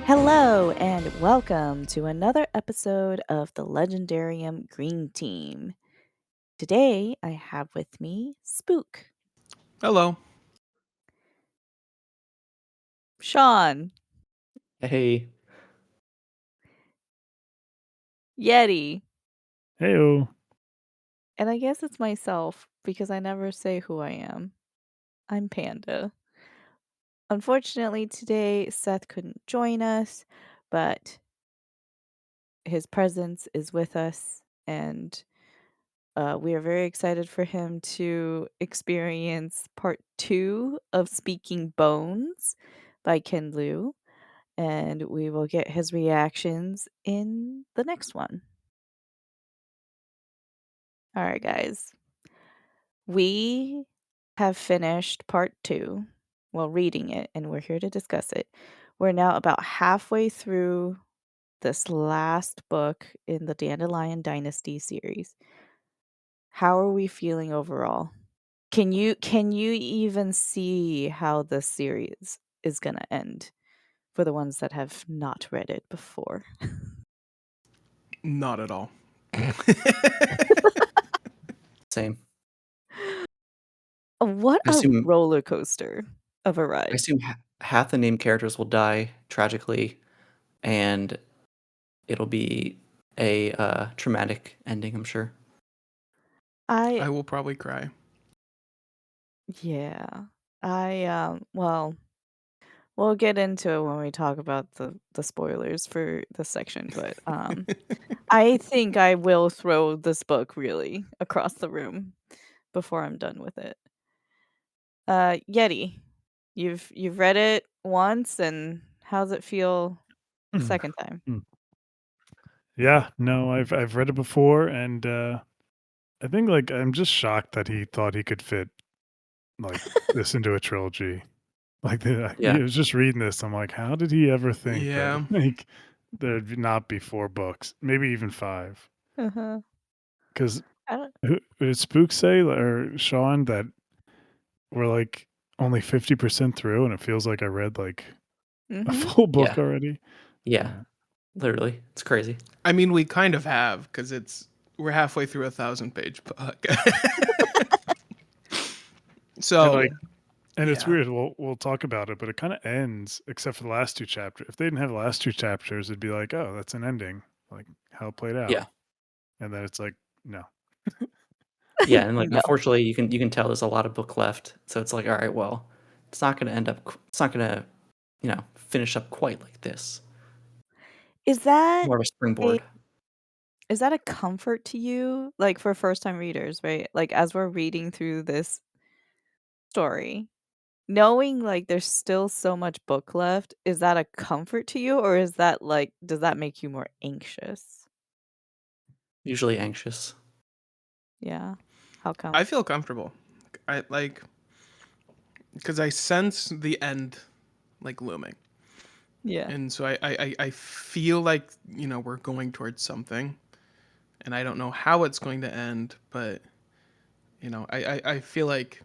Hello, and welcome to another episode of the Legendarium Green Team. Today, I have with me Spook, Hello. Sean, Hey, Yetti, Heyo. and I guess it's myself because I never say who I am. I'm Panda. Unfortunately, today Seth couldn't join us, but his presence is with us, and we are very excited for him to experience part 2 of Speaking Bones by Ken Liu, and we will get his reactions in the next one. All right, guys. We have finished part 2, well, reading it, and we're here to discuss it. We're now about halfway through this last book in the Dandelion Dynasty series. How are we feeling overall? Can you even see how the series is gonna end for the ones that have not read it before? Not at all. same. What I a assume roller coaster of a I ride. assume half the named characters will die tragically, and it'll be a traumatic ending. I'm sure. I I will probably cry. yeah. Well, we'll get into it when we talk about the spoilers for this section, but I think I will throw this book really across the room before I'm done with it. Yetti, you've read it once, and how's it feel the second time? Yeah, no, I've read it before, and I think I'm just shocked that he thought he could fit like this into a trilogy. Yeah, I was just reading this. I'm like, how did he ever think that Yeah. there'd not be 4 books, maybe even 5? Uh-huh. Because I don't did Spook say or Sean that we're like only 50% through, and it feels like I read like a Mhm. full book yeah, already? yeah. Yeah. Literally, it's crazy. I mean, we kind of have because we're halfway through a 1,000-page book. And So and it's yeah, weird. We'll talk about it, but it kind of ends except for the last 2 chapters. If they didn't have the last 2 chapters, it'd be like, oh, that's an ending, like how it played out. Yeah, And then it's like, no. yeah, and like No. unfortunately, you can tell there's a lot of book left. So it's like, all right, well, it's not gonna end up. It's not gonna, finish up quite like this. Is that More of a a springboard. is that a comfort to you? Like, for first-time readers, right? Like, as we're reading through this story, knowing, like, there's still so much book left, is that a comfort to you, or is that, like does that make you more anxious? Usually anxious. Yeah. How come? I feel comfortable. I like because I sense the end like looming, Yeah. and so I feel like we're going towards something, and I don't know how it's going to end, but I feel like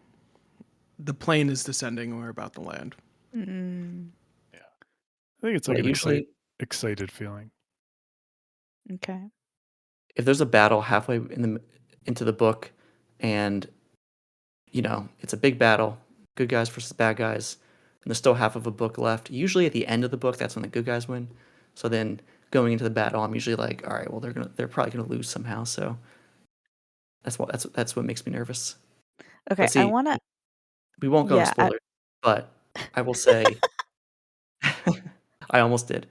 the plane is descending and we're about to land. Mm, Yeah. I think it's like Yeah, an usually excited feeling. okay. if there's a battle halfway into the book, and it's a big battle, good guys versus bad guys, and there's still half of a book left. Usually at the end of the book, that's when the good guys win. So then going into the battle, I'm usually like, all right, well they're probably gonna lose somehow. So that's what makes me nervous. Okay, But I see, wanna we won't go into yeah, spoilers, but I will say, I almost did,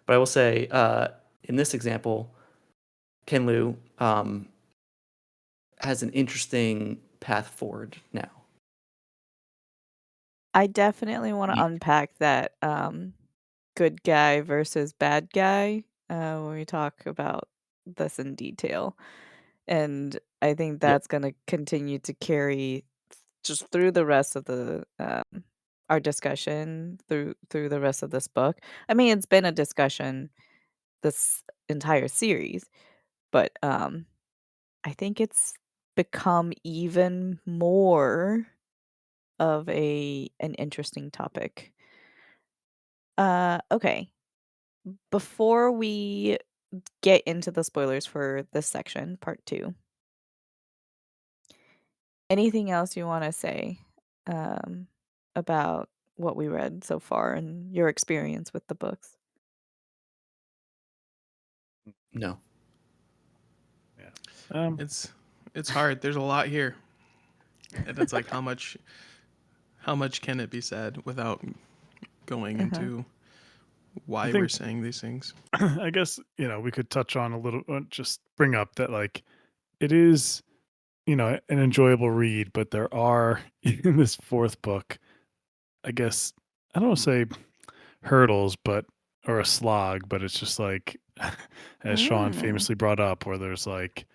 but I will say, in this example, Ken Liu has an interesting path forward now. I definitely wanna Ye- unpack that, good guy versus bad guy, when we talk about this in detail, and I think Yep. that's gonna continue to carry just through the rest of our discussion through the rest of this book. I mean, it's been a discussion this entire series, but, I think it's become even more of an interesting topic. Okay. before we get into the spoilers for this section, part 2, anything else you wanna say, about what we read so far and your experience with the books? No. Yeah. It's hard. There's a lot here, and it's like how much can it be said without going Uh-huh. into I why we're think saying these things? I guess, we could touch on a little, just bring up that like it is, an enjoyable read, but there are in this fourth book, I guess, I don't want to say hurdles, but or a slog, but it's just like as Sean Mm. famously brought up, where there's like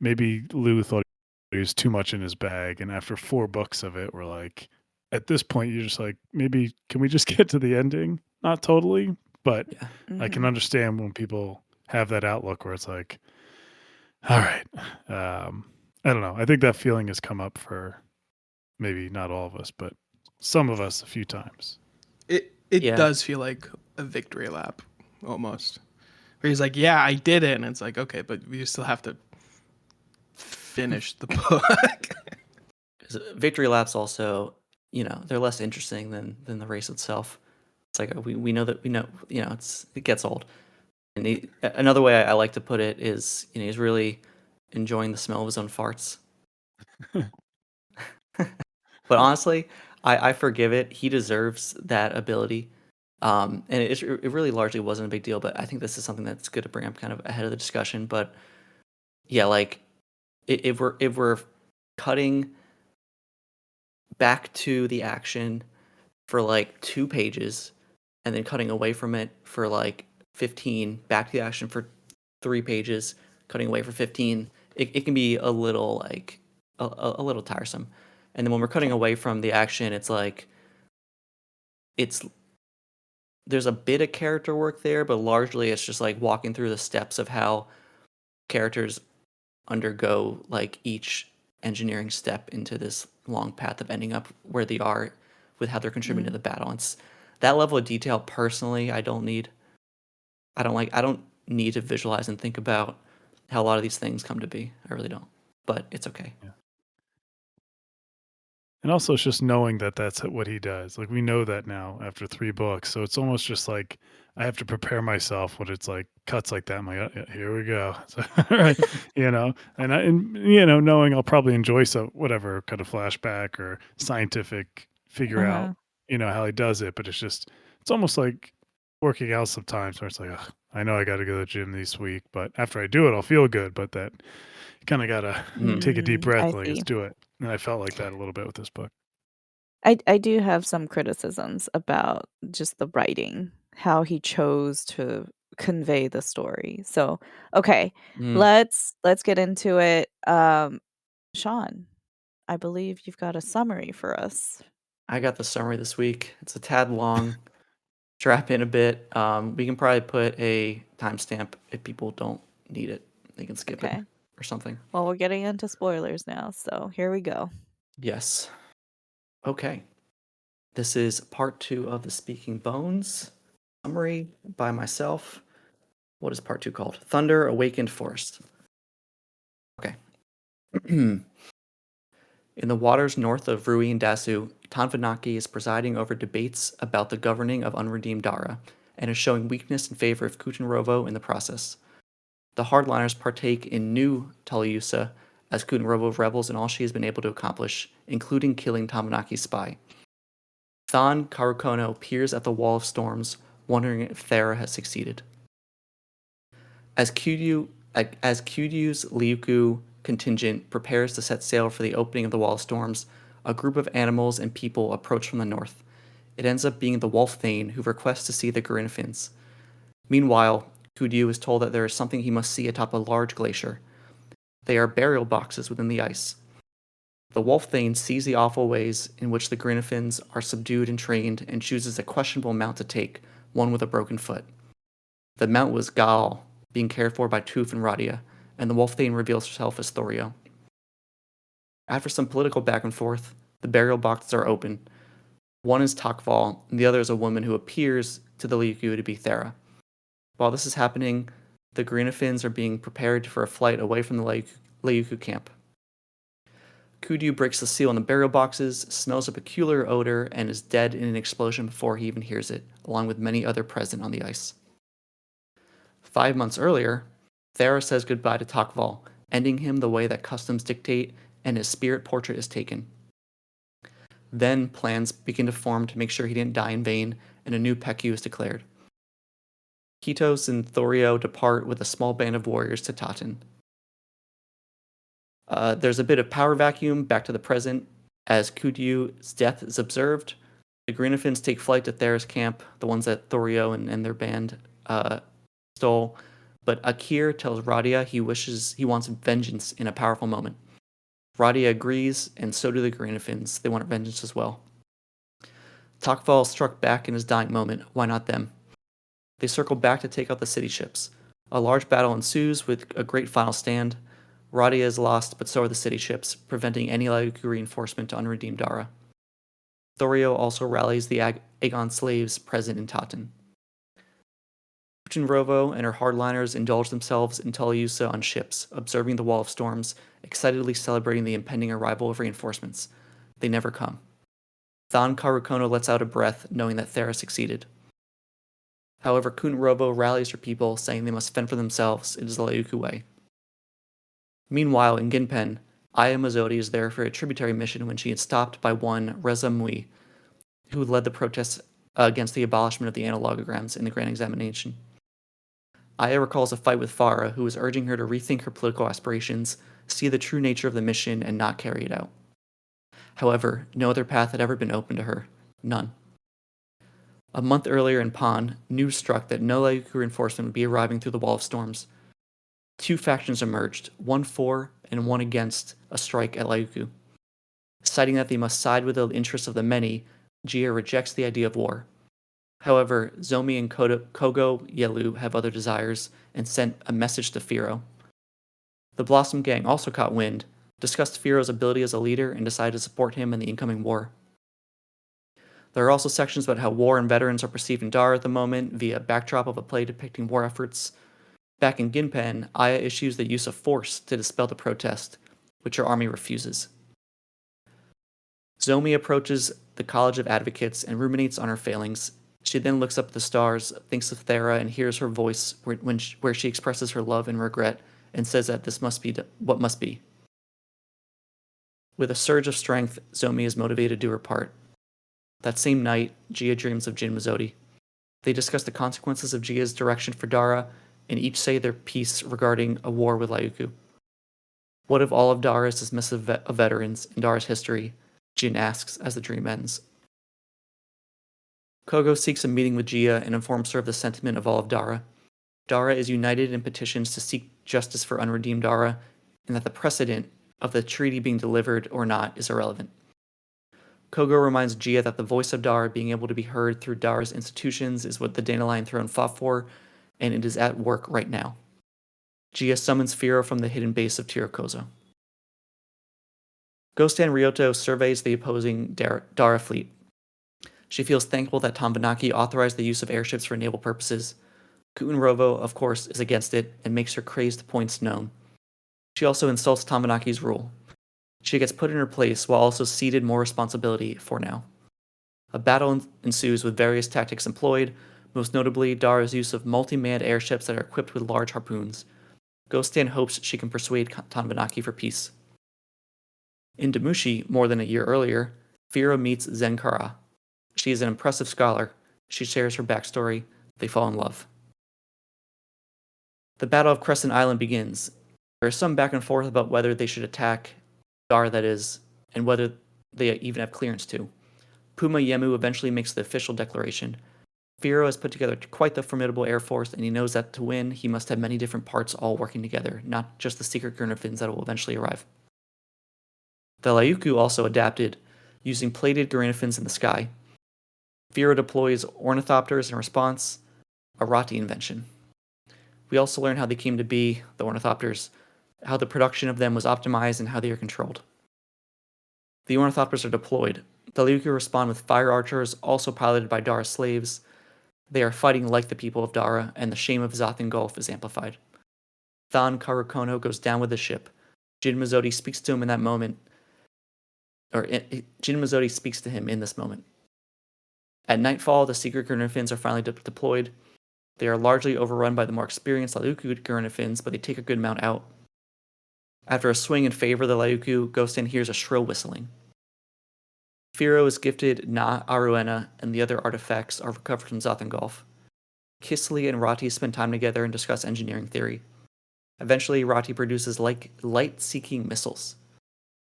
maybe Lou thought he was too much in his bag, and after 4 books of it, we're like, at this point, you're just like, maybe can we just get to the ending? Not totally, but Yeah. I can Mhm. understand when people have that outlook where it's like, all right, I don't know. I think that feeling has come up for maybe not all of us, but some of us a few times. It Yeah. does feel like a victory lap almost. Where he's like, "Yeah, I did it," and it's like, okay, but you still have to finish the book. 'Cause victory laps also, they're less interesting than the race itself. It's like we know that it gets old. And another way I like to put it is, he's really enjoying the smell of his own farts. But honestly, I forgive it. He deserves that ability. And it really largely wasn't a big deal, but I think this is something that's good to bring up kind of ahead of the discussion. But yeah, like if we're cutting back to the action for like 2 pages and then cutting away from it for like 15, back to the action for 3 pages, cutting away for 15, it can be a little like a little tiresome. And then when we're cutting Okay. away from the action, it's like it's there's a bit of character work there, but largely it's just like walking through the steps of how characters undergo like each engineering step into this long path of ending up where they are with how they're contributing to Mm. the battle. It's that level of detail personally I don't need. I don't need to visualize and think about how a lot of these things come to be. I really don't. But it's okay. Yeah. And also, it's just knowing that that's what he does. Like we know that now after 3 books, so it's almost just like I have to prepare myself when it's like cuts like that. I'm like, yeah, here we go. So, all right, and knowing I'll probably enjoy some whatever kind of flashback or scientific figure out, Uh-huh. how he does it. But it's almost like working out sometimes where it's like, ugh, I know I got to go to the gym this week, but after I do it, I'll feel good. But that you kind of gotta Mhm. take a deep breath, I and like let's see. do it. And I felt like that a little bit with this book. I do have some criticisms about just the writing, how he chose to convey the story. So, okay, Mm. let's get into it. Sean, I believe you've got a summary for us. I got the summary this week. It's a tad long. Strap in a bit. We can probably put a timestamp if people don't need it. They can skip it Okay. or something. Well, we're getting into spoilers now, so here we go. Yes. Okay. This is part 2 of the Speaking Bones summary by myself. What is part 2 called? Thunder Awakened Forest. Okay. In the waters north of Rui and Dasu, Tanvanaki is presiding over debates about the governing of unredeemed Dara, and is showing weakness in favor of Kutenrovo in the process. The hardliners partake in new Taliusa as Kutenrovo revels in all she has been able to accomplish, including killing Tamanaki's spy. Than Karukono peers at the wall of storms, wondering if Thera has succeeded. As Kyuryu's Ryukyu contingent prepares to set sail for the opening of the Wall of Storms, a group of animals and people approach from the north. It ends up being the Wolf Thane who requests to see the Grinfins. Meanwhile, Kudyu is told that there is something he must see atop a large glacier. They are burial boxes within the ice. The Wolf Thane sees the awful ways in which the Grinfins are subdued and trained and chooses a questionable mount to take, one with a broken foot. The mount was Gaal, being cared for by Toof and Radia, and the Wolf Thane reveals herself as Thorio. After some political back and forth, the burial boxes are open. One is Takval, and the other is a woman who appears to the Ryukyu to be Thera. While this is happening, the Greenafins are being prepared for a flight away from the Layuku camp. Kudyu breaks the seal on the burial boxes, smells a peculiar odor, and is dead in an explosion before he even hears it, along with many other present on the ice. 5 months earlier, Thera says goodbye to Takval, ending him the way that customs dictate, and his spirit portrait is taken. Then plans begin to form to make sure he didn't die in vain, and a new Peku is declared. Kitos and Thorio depart with a small band of warriors to Taten. There's a bit of power vacuum back to the present as Kudyu's death is observed. The Greenafins take flight to Thera's camp, the ones that Thorio and their band stole. But Akir tells Radia he wants vengeance in a powerful moment. Radia agrees, and so do the Greenafins. They want vengeance as well. Takval struck back in his dying moment. Why not them? They circle back to take out the city ships. A large battle ensues with a great final stand. Radia is lost, but so are the city ships, preventing any Layuku reinforcement to unredeem Dara. Thorio also rallies the Aegon slaves present in Taten. Rovo and her hardliners indulge themselves in Teleusa on ships, observing the Wall of Storms, excitedly celebrating the impending arrival of reinforcements. They never come. Than Karukono lets out a breath, knowing that Thera succeeded. However, Rovo rallies her people, saying they must fend for themselves. It is the Layuku way. Meanwhile, in Ginpen, Aya Mazzotti is there for a tributary mission when she is stopped by one Reza Mui, who led the protests against the abolishment of the analogograms in the Grand Examination. Aya recalls a fight with Farah, who was urging her to rethink her political aspirations, see the true nature of the mission, and not carry it out. However, no other path had ever been open to her. None. A month earlier in Pan, news struck that no Layuku reinforcement would be arriving through the Wall of Storms. 2 factions emerged, one for and one against a strike at Layuku. Citing that they must side with the interests of the many, Jia rejects the idea of war. However, Zomi and Kogo Yelu have other desires and sent a message to Firo. The Blossom Gang also caught wind, discussed Firo's ability as a leader, and decided to support him in the incoming war. There are also sections about how war and veterans are perceived in Dara at the moment via a backdrop of a play depicting war efforts. Back in Ginpen, Aya issues the use of force to dispel the protest, which her army refuses. Zomi approaches the College of Advocates and ruminates on her failings. She then looks up at the stars, thinks of Thera, and hears her voice where she expresses her love and regret and says that this must be what must be. With a surge of strength, Zomi is motivated to do her part. That same night, Jia dreams of Jin Mazzotti. They discuss the consequences of Jia's direction for Dara, and each say their piece regarding a war with Layuku. What if all of Dara is dismissive of veterans in Dara's history? Jin asks as the dream ends. Kogo seeks a meeting with Jia and informs her of the sentiment of all of Dara. Dara is united in petitions to seek justice for unredeemed Dara, and that the precedent of the treaty being delivered or not is irrelevant. Kogo reminds Jia that the voice of Dara being able to be heard through Dara's institutions is what the Dandelion Throne fought for, and it is at work right now. Jia summons Firo from the hidden base of Tirakozo. Gostan Ryoto surveys the opposing Dara fleet. She feels thankful that Tambanaki authorized the use of airships for naval purposes. Rovo, of course, is against it and makes her crazed points known. She also insults Tambanaki's rule. She gets put in her place while also ceded more responsibility for now. A battle ensues with various tactics employed, most notably Dara's use of multi-manned airships that are equipped with large harpoons. Gostan hopes she can persuade Tambanaki for peace. In Damushi, more than a year earlier, Firo meets Zenkara. She is an impressive scholar. She shares her backstory. They fall in love. The Battle of Crescent Island begins. There is some back and forth about whether they should attack Dara, that is, and whether they even have clearance to. Puma Yemu eventually makes the official declaration. Firo has put together quite the formidable air force, and he knows that to win, he must have many different parts all working together, not just the secret Gurnafins that will eventually arrive. The Layuku also adapted, using plated Gurnafins in the sky. Firo deploys ornithopters in response, a Rati invention. We also learn how they came to be, the ornithopters, how the production of them was optimized, and how they are controlled. The ornithopters are deployed. The Layuku respond with fire archers, also piloted by Dara slaves. They are fighting like the people of Dara, and the shame of Zothan Gulf is amplified. Than Karakono goes down with the ship. Jin Mazzotti speaks to him in that moment, Jin Mazzotti speaks to him in this moment. At nightfall, the secret Gurnafins are finally deployed. They are largely overrun by the more experienced Lauku Gurnafins, but they take a good amount out. After a swing in favor of the Lauku, Ghostan hears a shrill whistling. Firo is gifted Na Aruena, and the other artifacts are recovered from Zothan Gulf. Kisleigh and Rati spend time together and discuss engineering theory. Eventually, Rati produces light-seeking missiles.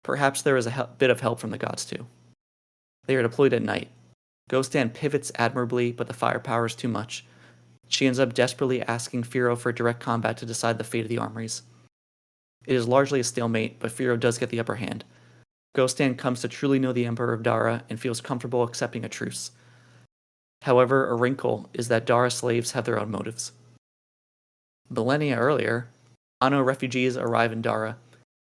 Perhaps there is a bit of help from the gods too. They are deployed at night. Ghostan pivots admirably, but the firepower is too much. She ends up desperately asking Firo for direct combat to decide the fate of the armories. It is largely a stalemate, but Firo does get the upper hand. Ghostan comes to truly know the Emperor of Dara and feels comfortable accepting a truce. However, a wrinkle is that Dara slaves have their own motives. Millennia earlier, Ano refugees arrive in Dara.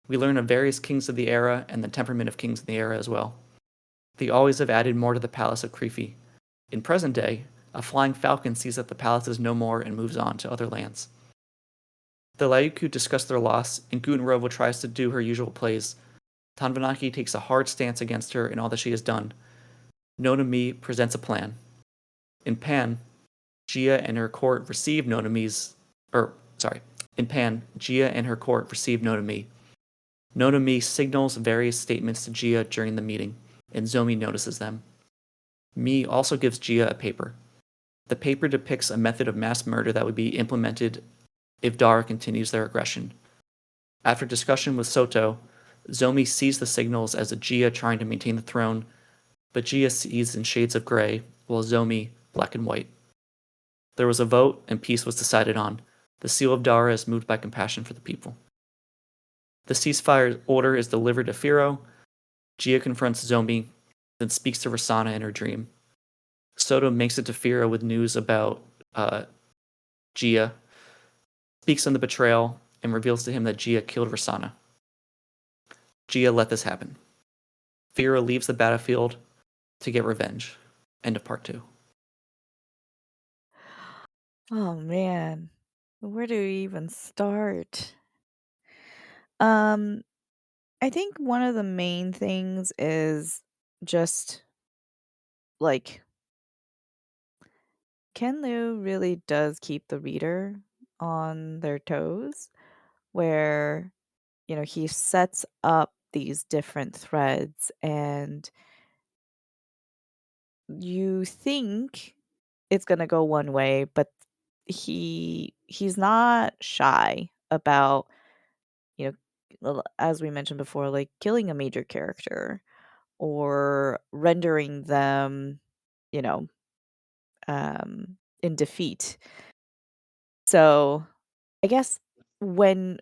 We learn of various kings of the era and the temperament of kings in the era as well. They always have added more to the palace of Krifi. In present day, a flying falcon sees that the palace is no more and moves on to other lands. The Lauku discuss their loss, and Gutenrova tries to do her usual plays. Tanvanaki takes a hard stance against her in all that she has done. Nona Mi presents a plan. In Pan, Gia and her court receive Nona Mi's... In Pan, Gia and her court receive Nona Mi. Nona Mi signals various statements to Gia during the meeting, and Zomi notices them. Mi also gives Gia a paper. The paper depicts a method of mass murder that would be implemented if Dara continues their aggression. After discussion with Soto, Zomi sees the signals as a Gia trying to maintain the throne, but Gia sees in shades of gray, while Zomi black and white. There was a vote, and peace was decided on. The seal of Dara is moved by compassion for the people. The ceasefire order is delivered to Firo. Gia confronts Zomi, then speaks to Rosanna in her dream. Soto makes it to Firo with news about Gia, speaks on the betrayal, and reveals to him that Gia killed Rosanna. Gia let this happen. Firo leaves the battlefield to get revenge. End of part 2. Oh man, where do we even start? Um, I think one of the main things is just like Ken Liu really does keep the reader on their toes, where he sets up these different threads, and you think it's gonna go one way, but he's not shy about, as we mentioned before, like killing a major character or rendering them, you know, in defeat. So I guess when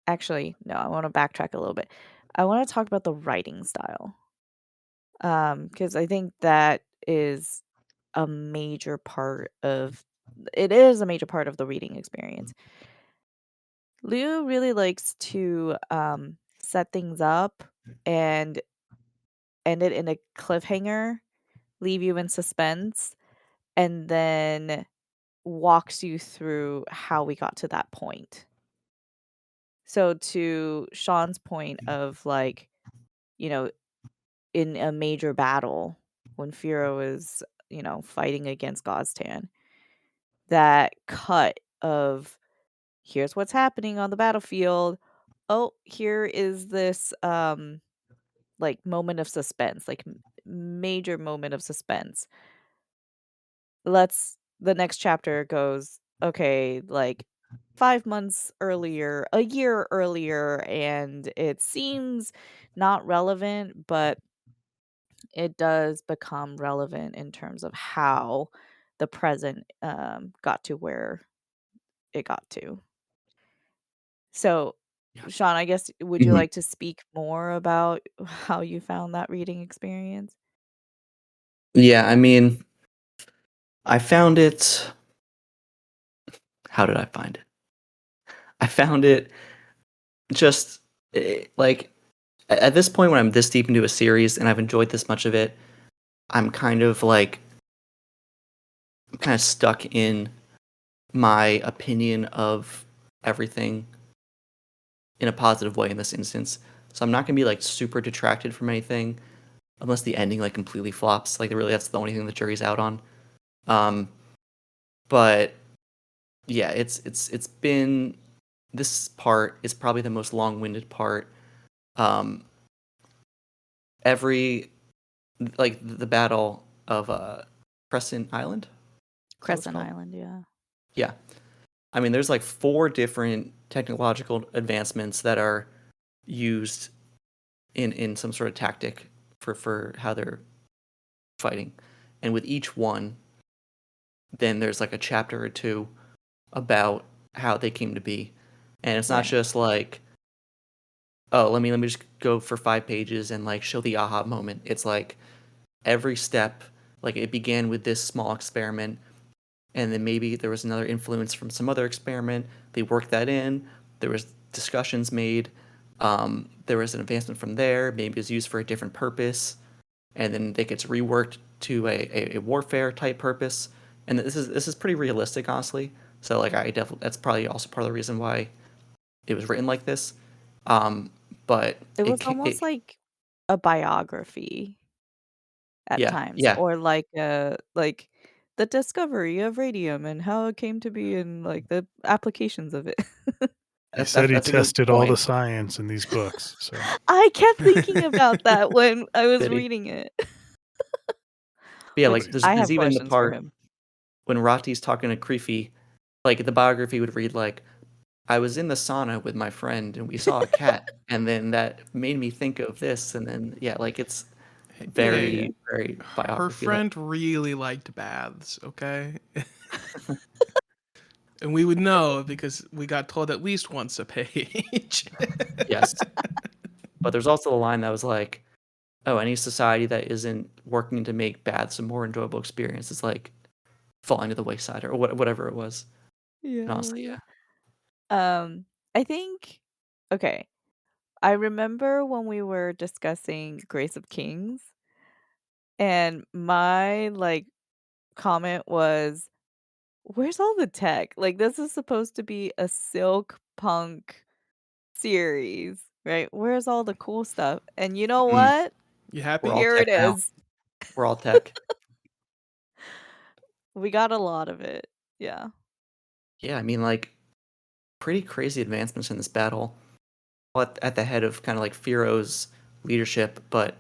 actually no, I want to backtrack a little bit. I want to talk about the writing style. Because I think that is a major part of it is a major part of the reading experience. Liu really likes to set things up and end it in a cliffhanger, leave you in suspense, and then walks you through how we got to that point. So to Sean's point of like, you know, in a major battle when Firo is, fighting against Goztan, that cut of here's what's happening on the battlefield. Oh, here is this like moment of suspense, like major moment of suspense. The next chapter goes, okay, like 5 months earlier, a year earlier, and it seems not relevant, but it does become relevant in terms of how the present got to where it got to. So, Yeah. Sean, I guess would you Mhm. like to speak more about how you found that reading experience? Yeah, I mean, I found it. How did I find it? I found it just like at this point when I'm this deep into a series and I've enjoyed this much of it, I'm kind of stuck in my opinion of everything in a positive way in this instance. So I'm not gonna be like super detracted from anything unless the ending like completely flops. Like really, that's the only thing the jury's out on. But yeah, it's been, this part is probably the most long-winded part. Every like the battle of Crescent Island. Is that what it's Crescent called? Island, yeah. Yeah. I mean, there's like 4 different technological advancements that are used in some sort of tactic for how they're fighting. And with each one, then there's like a chapter or 2 about how they came to be. And it's not Right. just like, oh, let me just go for 5 pages and like show the aha moment. It's like every step, like it began with this small experiment, and then maybe there was another influence from some other experiment. They worked that in. There was discussions made. There was an advancement from there. Maybe it was used for a different purpose, and then it gets reworked to a warfare type purpose. And this is pretty realistic, honestly. So like I definitely, that's probably also part of the reason why it was written like this. But It was almost like a biography at yeah, times, yeah, or like the discovery of radium and how it came to be and like the applications of it. He said he that's a good tested all the point. science in these books. So I kept thinking about that when I was Did he? reading it. Yeah, Which like everybody's I there's have even the questions for part him. when Rati's talking to Creefy, like the biography would read like, I was in the sauna with my friend and we saw a cat, and then that made me think of this, and then yeah, like it's Yeah. very, very Her biography like. friend really liked baths, okay? And we would know because we got told at least once a page. Yes. But there's also a line that was like, oh, any society that isn't working to make baths a more enjoyable experience is like falling to the wayside or whatever it was. Yeah, And honestly, yeah, yeah. yeah. I think okay. I remember when we were discussing Grace of Kings, and my like comment was, "Where's all the tech? Like this is supposed to be a silk punk series, right? Where's all the cool stuff?" And you know Mm, what? You we're happy? all Here tech it now. is. We're all tech. We got a lot of it. Yeah. Yeah, I mean, like, pretty crazy advancements in this battle. At the head of kind of like Firo's leadership, but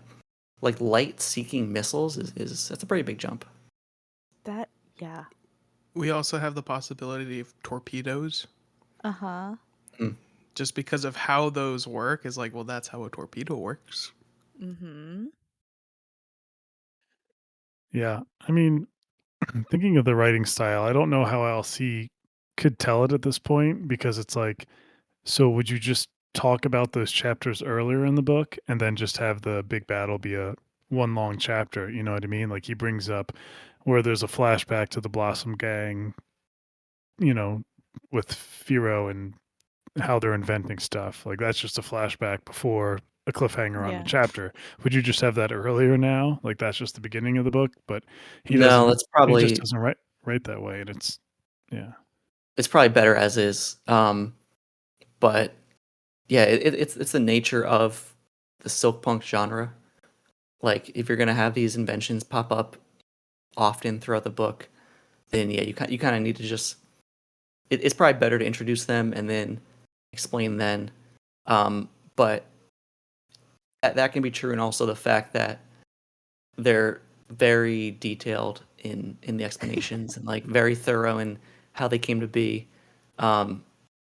like light-seeking missiles is that's a pretty big jump. That yeah. We also have the possibility of torpedoes. Uh-huh. Mm. Just because of how those work is like, well, that's how a torpedo works. Mhm. yeah. I mean, thinking of the writing style, I don't know how else he could tell it at this point because it's like, so would you just talk about those chapters earlier in the book and then just have the big battle be a one long chapter? You know what I mean? Like he brings up where there's a flashback to the Blossom Gang, you know, with Firo and how they're inventing stuff. Like that's just a flashback before a cliffhanger on the Yeah. chapter. Would you just have that earlier now? Like that's just the beginning of the book, but he No, doesn't that's he just probably doesn't write that way and yeah. it's probably better as is. But yeah, it's the nature of the silk punk genre. Like if you're gonna have these inventions pop up often throughout the book, then yeah, you kind of need to just. It's probably better to introduce them and then explain then. But that can be true, and also the fact that they're very detailed in the explanations and like very thorough in how they came to be, um,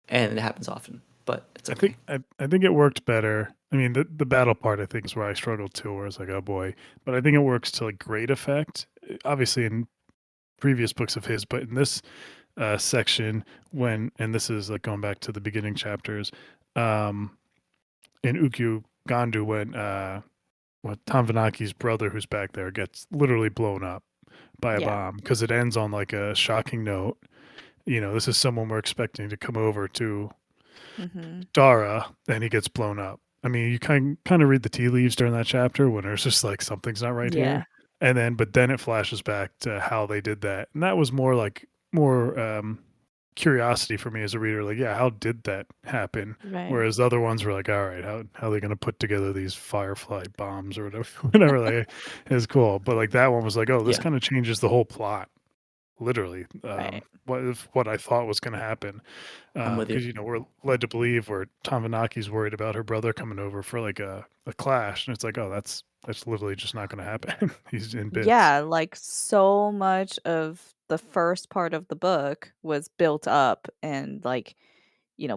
and it happens often, but it's I think okay. I think it worked better. I mean, the battle part I think is where I struggled too, where it's like, oh boy. But I think it works to like great effect. Obviously in previous books of his, but in this section when and this is like going back to the beginning chapters, um, in Ukyu Gandu when what Tom Vanaki's brother who's back there gets literally blown up by a Yeah. bomb because it ends on like a shocking note. You know, this is someone we're expecting to come over to Mhm. Dara, and he gets blown up. I mean, you kind of read the tea leaves during that chapter when there's just like something's not right Yeah, here, and then but then it flashes back to how they did that, and that was more like more curiosity for me as a reader. Like, yeah, how did that happen? right. Whereas the other ones were like, all right, how are they going to put together these firefly bombs or whatever, whatever. Like, is cool, but like that one was like, oh, this Yeah, kind of changes the whole plot. Literally, Right. what I thought was going to happen, I'm with you. because we're led to believe where Tamanaki's worried about her brother coming over for like a clash, and it's like, oh, that's literally just not going to happen. He's in bits. Yeah, like, so much of the first part of the book was built up and, like,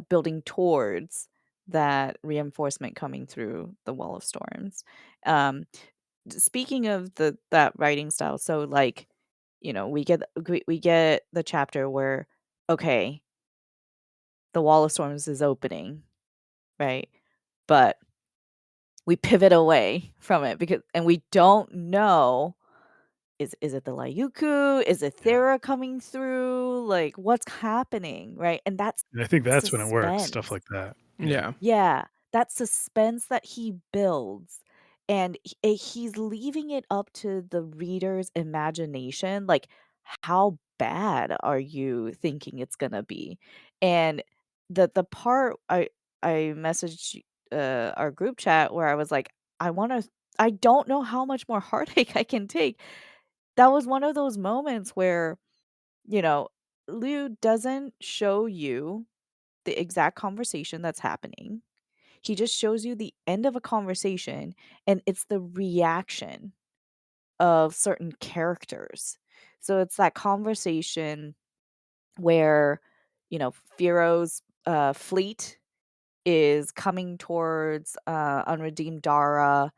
building towards that reinforcement coming through the Wall of Storms. Um, Speaking of that writing style, so, like, we get the chapter where, okay, the Wall of Storms is opening, right? But we pivot away from it because and we don't know, is it the Lyuku? Is it Yeah, Thera coming through? Like, what's happening, right? And that's and I think that's when it works. Stuff suspense. like that. Yeah. Yeah. Yeah, that suspense that he builds, and he's leaving it up to the reader's imagination, like, how bad are you thinking it's gonna be? And the part I messaged, our group chat where I was like, I don't know how much more heartache I can take." That was one of those moments where, you know, Liu doesn't show you the exact conversation that's happening. He just shows you the end of a conversation, and it's the reaction of certain characters. So it's that conversation where, Firo's fleet is coming towards unredeemed Dara,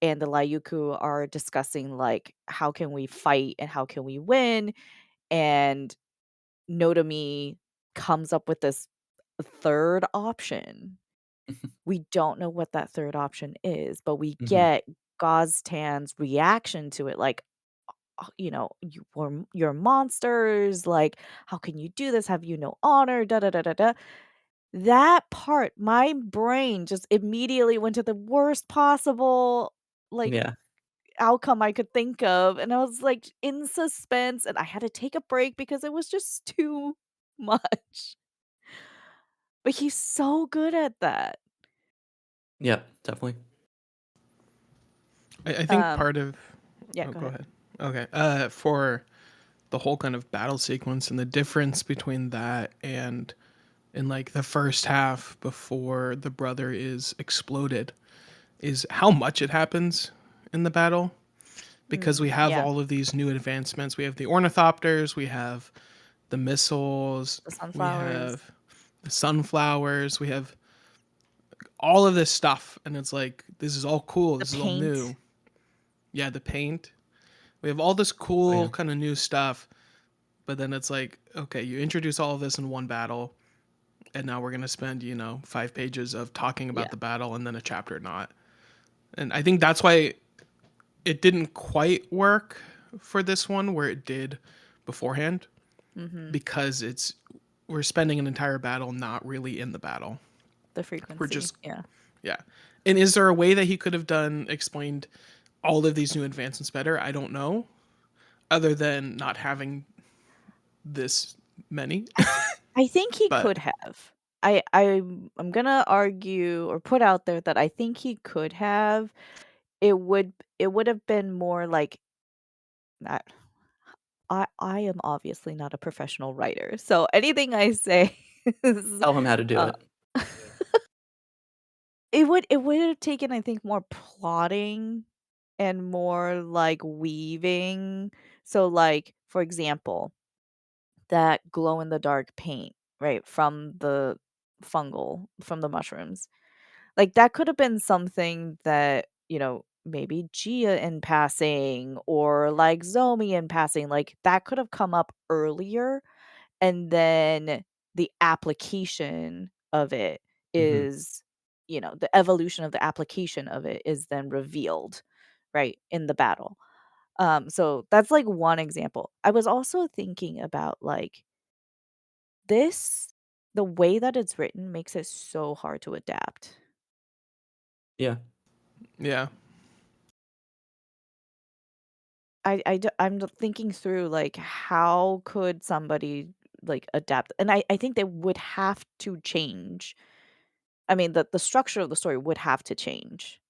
and the Lyuku are discussing, like, how can we fight and how can we win? And Notomi comes up with this third option. We don't know what that third option is, but we Mhm. get Goztan's reaction to it, like, you're monsters, like, how can you do this? Have you no honor? Da da da da da." That part, my brain just immediately went to the worst possible, like, Yeah. outcome I could think of, and I was, like, in suspense, and I had to take a break because it was just too much. But he's so good at that. Yeah, definitely. I think Um, part of. yeah, Oh, go go ahead. ahead. Okay. For the whole kind of battle sequence and the difference between that and in like the first half before the brother is exploded is how much it happens in the battle because we have Yeah, all of these new advancements. We have the ornithopters, we have the missiles, the we sunflowers, have the sunflowers, we have all of this stuff, and it's like this is all cool, the this is all new. paint. Yeah, the paint. We have all this Oh, cool yeah. kind of new stuff, but then it's like, okay, you introduce all of this in one battle, and now we're gonna spend 5 pages of talking about Yeah, the battle and then a chapter not. And I think that's why it didn't quite work for this one where it did beforehand mhm, because we're spending an entire battle not really in the battle. the We're frequency, just yeah. yeah. And is there a way that he could have explained all of these new advancements better? I don't know. Other than not having this many. I think he But could have. I'm gonna argue or put out there that I think he could have. It would have been more like that. I am obviously not a professional writer, so anything I say is, Tell him how to do uh it. it would have taken, I think, more plotting and more, like, weaving. So, like, for example, that glow in the dark paint, right, from the mushrooms. Like, that could have been something that, maybe Gia in passing or, like, Zomi in passing, like, that could have come up earlier, and then the application of it Mhm. is the evolution of the application of it is then revealed, right, in the battle. So that's, like, one example. I was also thinking about, like, this the way that it's written makes it so hard to adapt. Yeah. Yeah. I'm thinking through, like, how could somebody, like, adapt? And I think they would have to change. I mean, the structure of the story would have to change.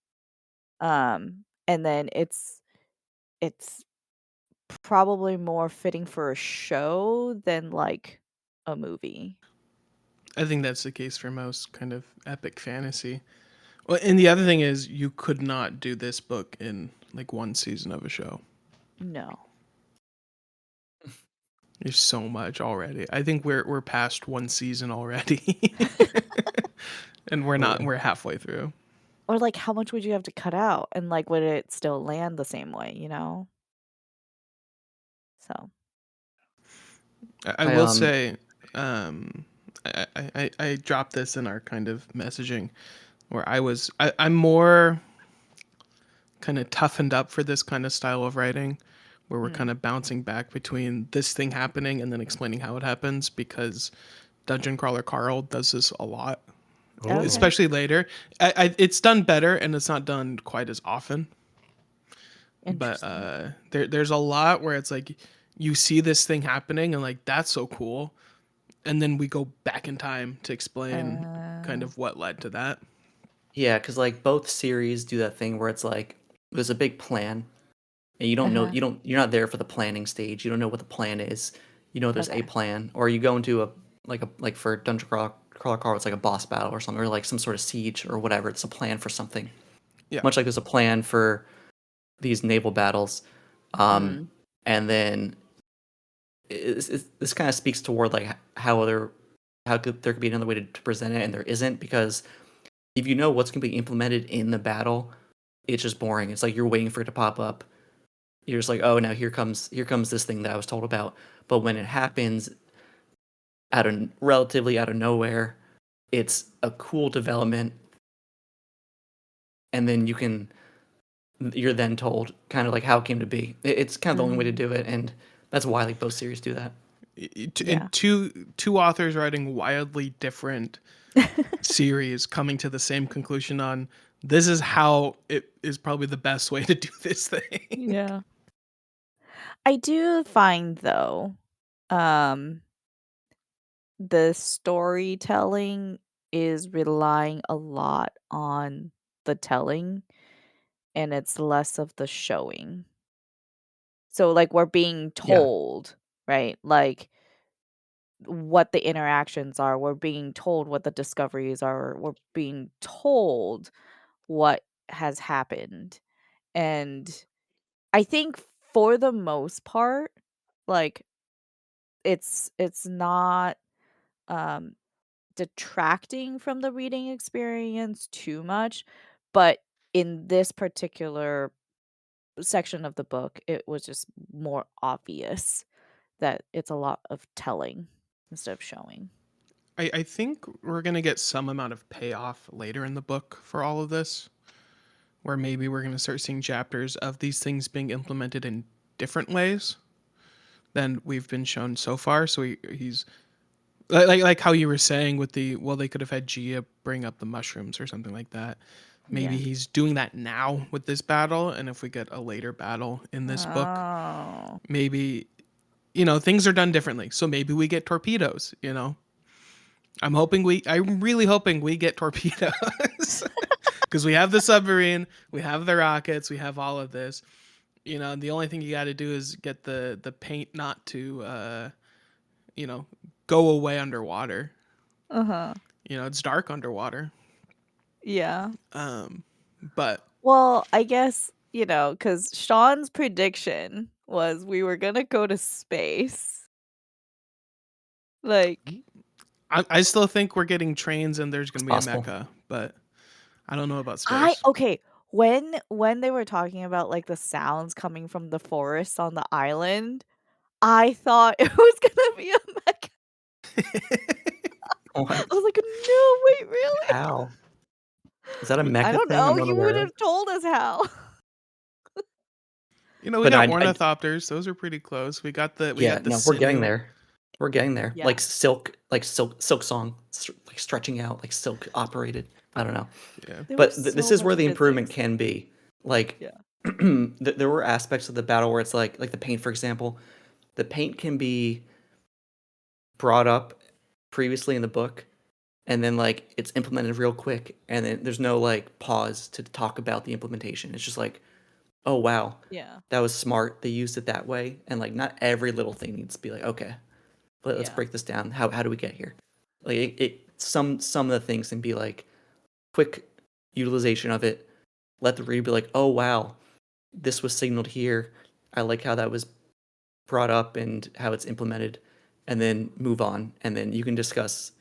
And then it's probably more fitting for a show than, like, a movie. I think that's the case for most kind of epic fantasy. Well, and the other thing is you could not do this book in like one season of a show. No. There's so much already. I think we're past one season already. And Oh, we're halfway through. Or, like, how much would you have to cut out? And, like, would it still land the same way, you know? So I I will say, um, I dropped this in our kind of messaging where I'm more kind of toughened up for this kind of style of writing where we're kind mm, of bouncing back between this thing happening and then explaining how it happens because Dungeon Crawler Carl does this a lot, Oh, okay. especially later. It's done better and it's not done quite as often, but Interesting. there's a lot where it's like you see this thing happening and like that's so cool, and then we go back in time to explain kind Uh, of what led to that. yeah, because like both series do that thing where it's like there's a big plan, and you don't know, uh-huh. you're not there for the planning stage. You don't know what the plan is. You know there's a Okay. plan, or you go into a like for Crawler Call, it's like a boss battle or something, or like some sort of siege or whatever. It's a plan for something. Yeah. Much like there's a plan for these naval battles, um, Mm, and then this kind of speaks toward like how could there could be another way to present it, and there isn't, because if you know what's going to be implemented in the battle, it's just boring. It's like you're waiting for it to pop up. You're just like, oh, now here comes this thing that I was told about. But when it happens relatively out of nowhere, it's a cool development, and then you're then told kind of like how it came to be. It's kind of the only way to mhm. do it, and that's why like both series do that. Yeah. And two authors writing wildly different series coming to the same conclusion on this is how it is probably the best way to do this thing. Yeah. I do find, though, um, the storytelling is relying a lot on the telling, and it's less of the showing. So, like, we're being Yeah. told, right? Like, what the interactions are. We're being told what the discoveries are. We're being told what has happened. And I think for the most part, like, it's not um detracting from the reading experience too much, but in this particular section of the book, it was just more obvious that it's a lot of telling instead of showing. I think we're gonna get some amount of payoff later in the book for all of this, where maybe we're gonna start seeing chapters of these things being implemented in different ways than we've been shown so far. So he's like how you were saying with the well, they could have had Gia bring up the mushrooms or something like that. Maybe Yeah. he's doing that now with this battle, and if we get a later battle in this book, Oh. maybe things are done differently. So maybe we get torpedoes. I'm really hoping we get torpedoes because we have the submarine, we have the rockets, we have all of this. The only thing you got to do is get the paint not to you know go away underwater. Uh-huh. It's dark underwater. Yeah. Um, but Well, I guess, because Sean's prediction was we were gonna go to space. Like, I still think we're getting trains and there's It's gonna be a possible. mecha, but I don't know about I space. okay, when they were talking about, like, the sounds coming from the forest on the island, I thought it was gonna be a mech. I What? was like, "No, wait, really?" How? Is that a I mecha don't thing know, I'm not you would aware of? have told us how. We But no, got I ornithopters; those are pretty close. We yeah, got the no, we're getting sinew. there. We're getting there. Yeah. Like silk song, like stretching out, like silk operated. I don't know. Yeah. There was But this so is where much the improvement physics. can be. Like, Yeah. there were aspects of the battle where it's like the paint, for example. The paint can be brought up previously in the book, and then like it's implemented real quick, and then there's no like pause to talk about the implementation. It's just like, oh wow, Yeah. that was smart. They used it that way, and like not every little thing needs to be like, okay, let's Yeah. break this down. How do we get here? Like some of the things can be like quick utilization of it. Let the reader be like, oh wow, this was signaled here. I like how that was brought up and how it's implemented, and then move on, and then you can discuss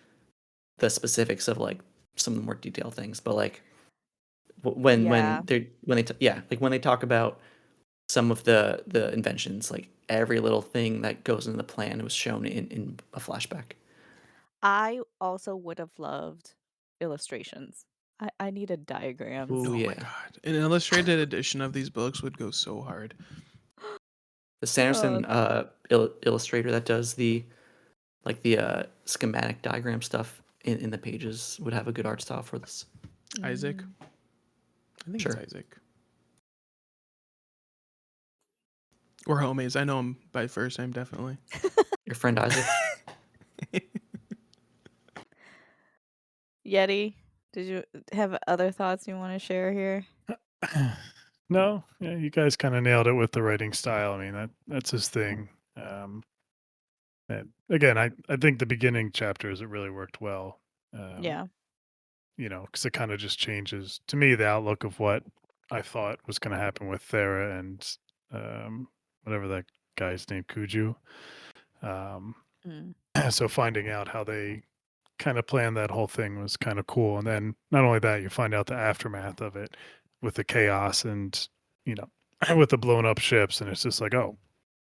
the specifics of like some of the more detailed things. But like Yeah. when they talk about some of the inventions, like every little thing that goes into the plan was shown in a flashback. I also would have loved illustrations. I needed Ooh diagrams. Oh my yeah, god. An illustrated edition of these books would go so hard. the Uh, Sanderson illustrator that does the schematic diagram stuff in the pages would have a good art style for this. Isaac. mm, I think it's Sure. Isaac. Or homies. I know him by first name, definitely. Your friend Isaac. Yetti, did you have other thoughts you want to share here? No, yeah, you guys kind of nailed it with the writing style. I mean, that's his thing. And again, I think the beginning chapters it really worked well. Um, Yeah. because it kind of just changes to me the outlook of what I thought was going to happen with Thera and um, whatever that guy's name, Kuju. Um, Mm. so finding out how they kind of planned that whole thing was kind of cool. And then not only that, you find out the aftermath of it with the chaos and you know with the blown up ships, and it's just like, oh,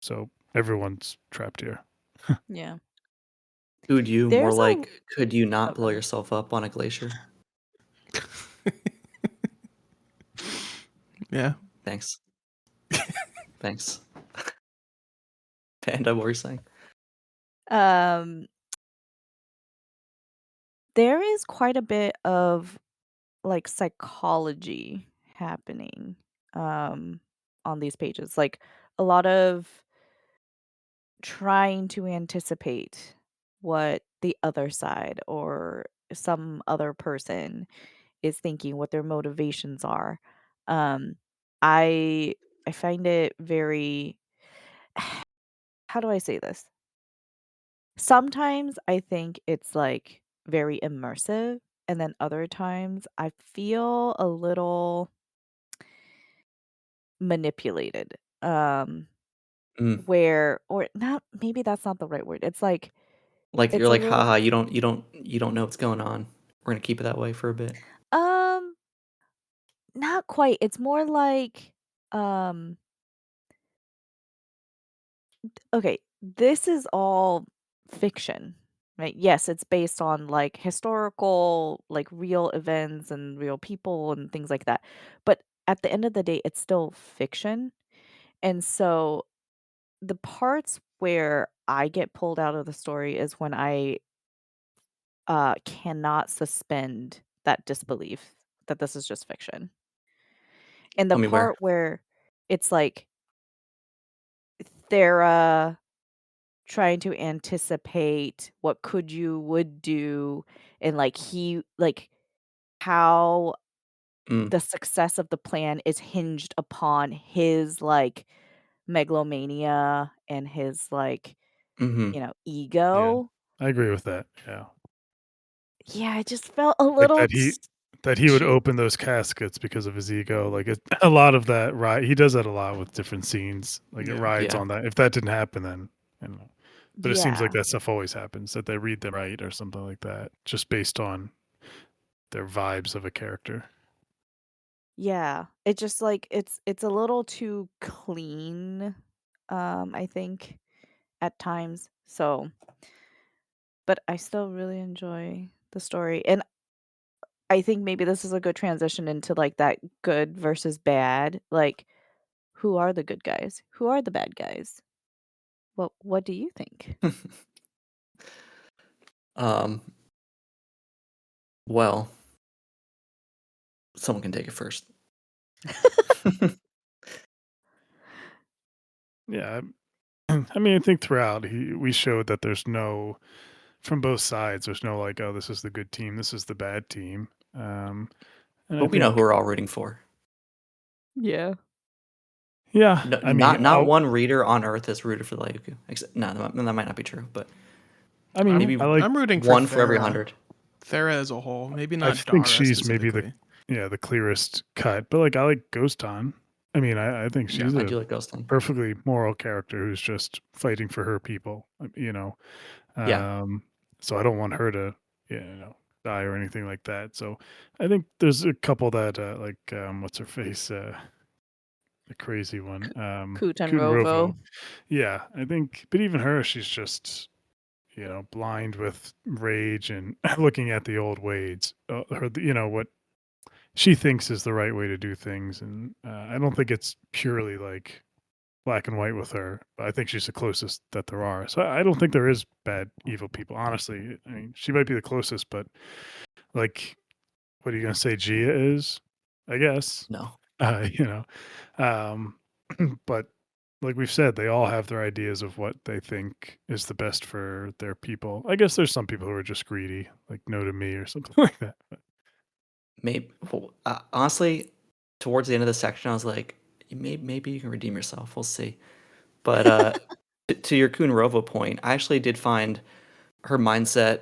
so everyone's trapped here. Yeah. Could you more There's a like could you Oh, not go blow ahead. yourself up on a glacier? Yeah. Thanks. Thanks. Panda, what were you saying? Um, there is quite a bit of like psychology happening um on these pages. Like a lot of trying to anticipate what the other side or some other person is thinking, what their motivations are. Um, I I find it very how do I say this? Sometimes I think it's like very immersive, and then other times I feel a little manipulated. Mm. Where or not maybe that's not the right word. It's like Like you're it's a like, little haha, you don't know what's going on. We're gonna keep it that way for a bit. um not quite. It's more like um okay, this is all fiction, right? Yes, it's based on like historical, like real events and real people and things like that. But at the end of the day, it's still fiction. And so the parts where I get pulled out of the story is when I cannot suspend that disbelief that this is just fiction. And the Tell me where. part where it's like Thera trying to anticipate what could you would do and like he like how Mm. the success of the plan is hinged upon his like megalomania and his like Mhm. Yeah, ego. I agree with that. Yeah, Yeah, it just felt a like little that he would cheap. open those caskets because of his ego. Like a lot of that, right? He does that a lot with different scenes. Like it Yeah. rides Yeah. on that. If that didn't happen, then you know. But it seems like Yeah. that stuff always happens. That they read them right or something like that, just based on their vibes of a character. Yeah. It just like it's a little too clean I think at times. So, but I still really enjoy the story. And I think maybe this is a good transition into like that good versus bad. Like who are the good guys? Who are the bad guys? What do you think? Um. Well, Someone can take it first. Yeah, I mean, I think throughout we showed that there's no from both sides. There's no like, oh, this is the good team, this is the bad team. And I But we know who think, we're all rooting for. Yeah. yeah, No, I mean, not one reader on Earth has rooted for the Lyuku. No, that might not be true, but I'm maybe I'm rooting for one for every Thera. 100. Thera as a whole, maybe I not think Dara she's maybe specifically. the clearest cut. But like, I like Ghoston. I mean, I think Yeah. she's I a do like Ghosting. perfectly moral character who's just fighting for her people. You know, Yeah, so I don't want her to, die or anything like that. So I think there's a couple that like what's her face, the crazy one, Kutenrovo. Kutenrovo. Yeah, I think, but even her, she's just blind with rage and looking at the old ways. What she thinks is the right way to do things, and I don't think it's purely like black and white with her. I think she's the closest that there are. So I don't think there is bad, evil people. Honestly, I mean, she might be the closest, but like, what are you gonna say? Gia is, I guess. no. Uh, you know, um, but like we've said, they all have their ideas of what they think is the best for their people. I guess there's some people who are just greedy, like no to me or something like that. Maybe honestly, towards the end of the section, I was like, maybe you can redeem yourself. We'll see. But to your Kunrovo point, I actually did find her mindset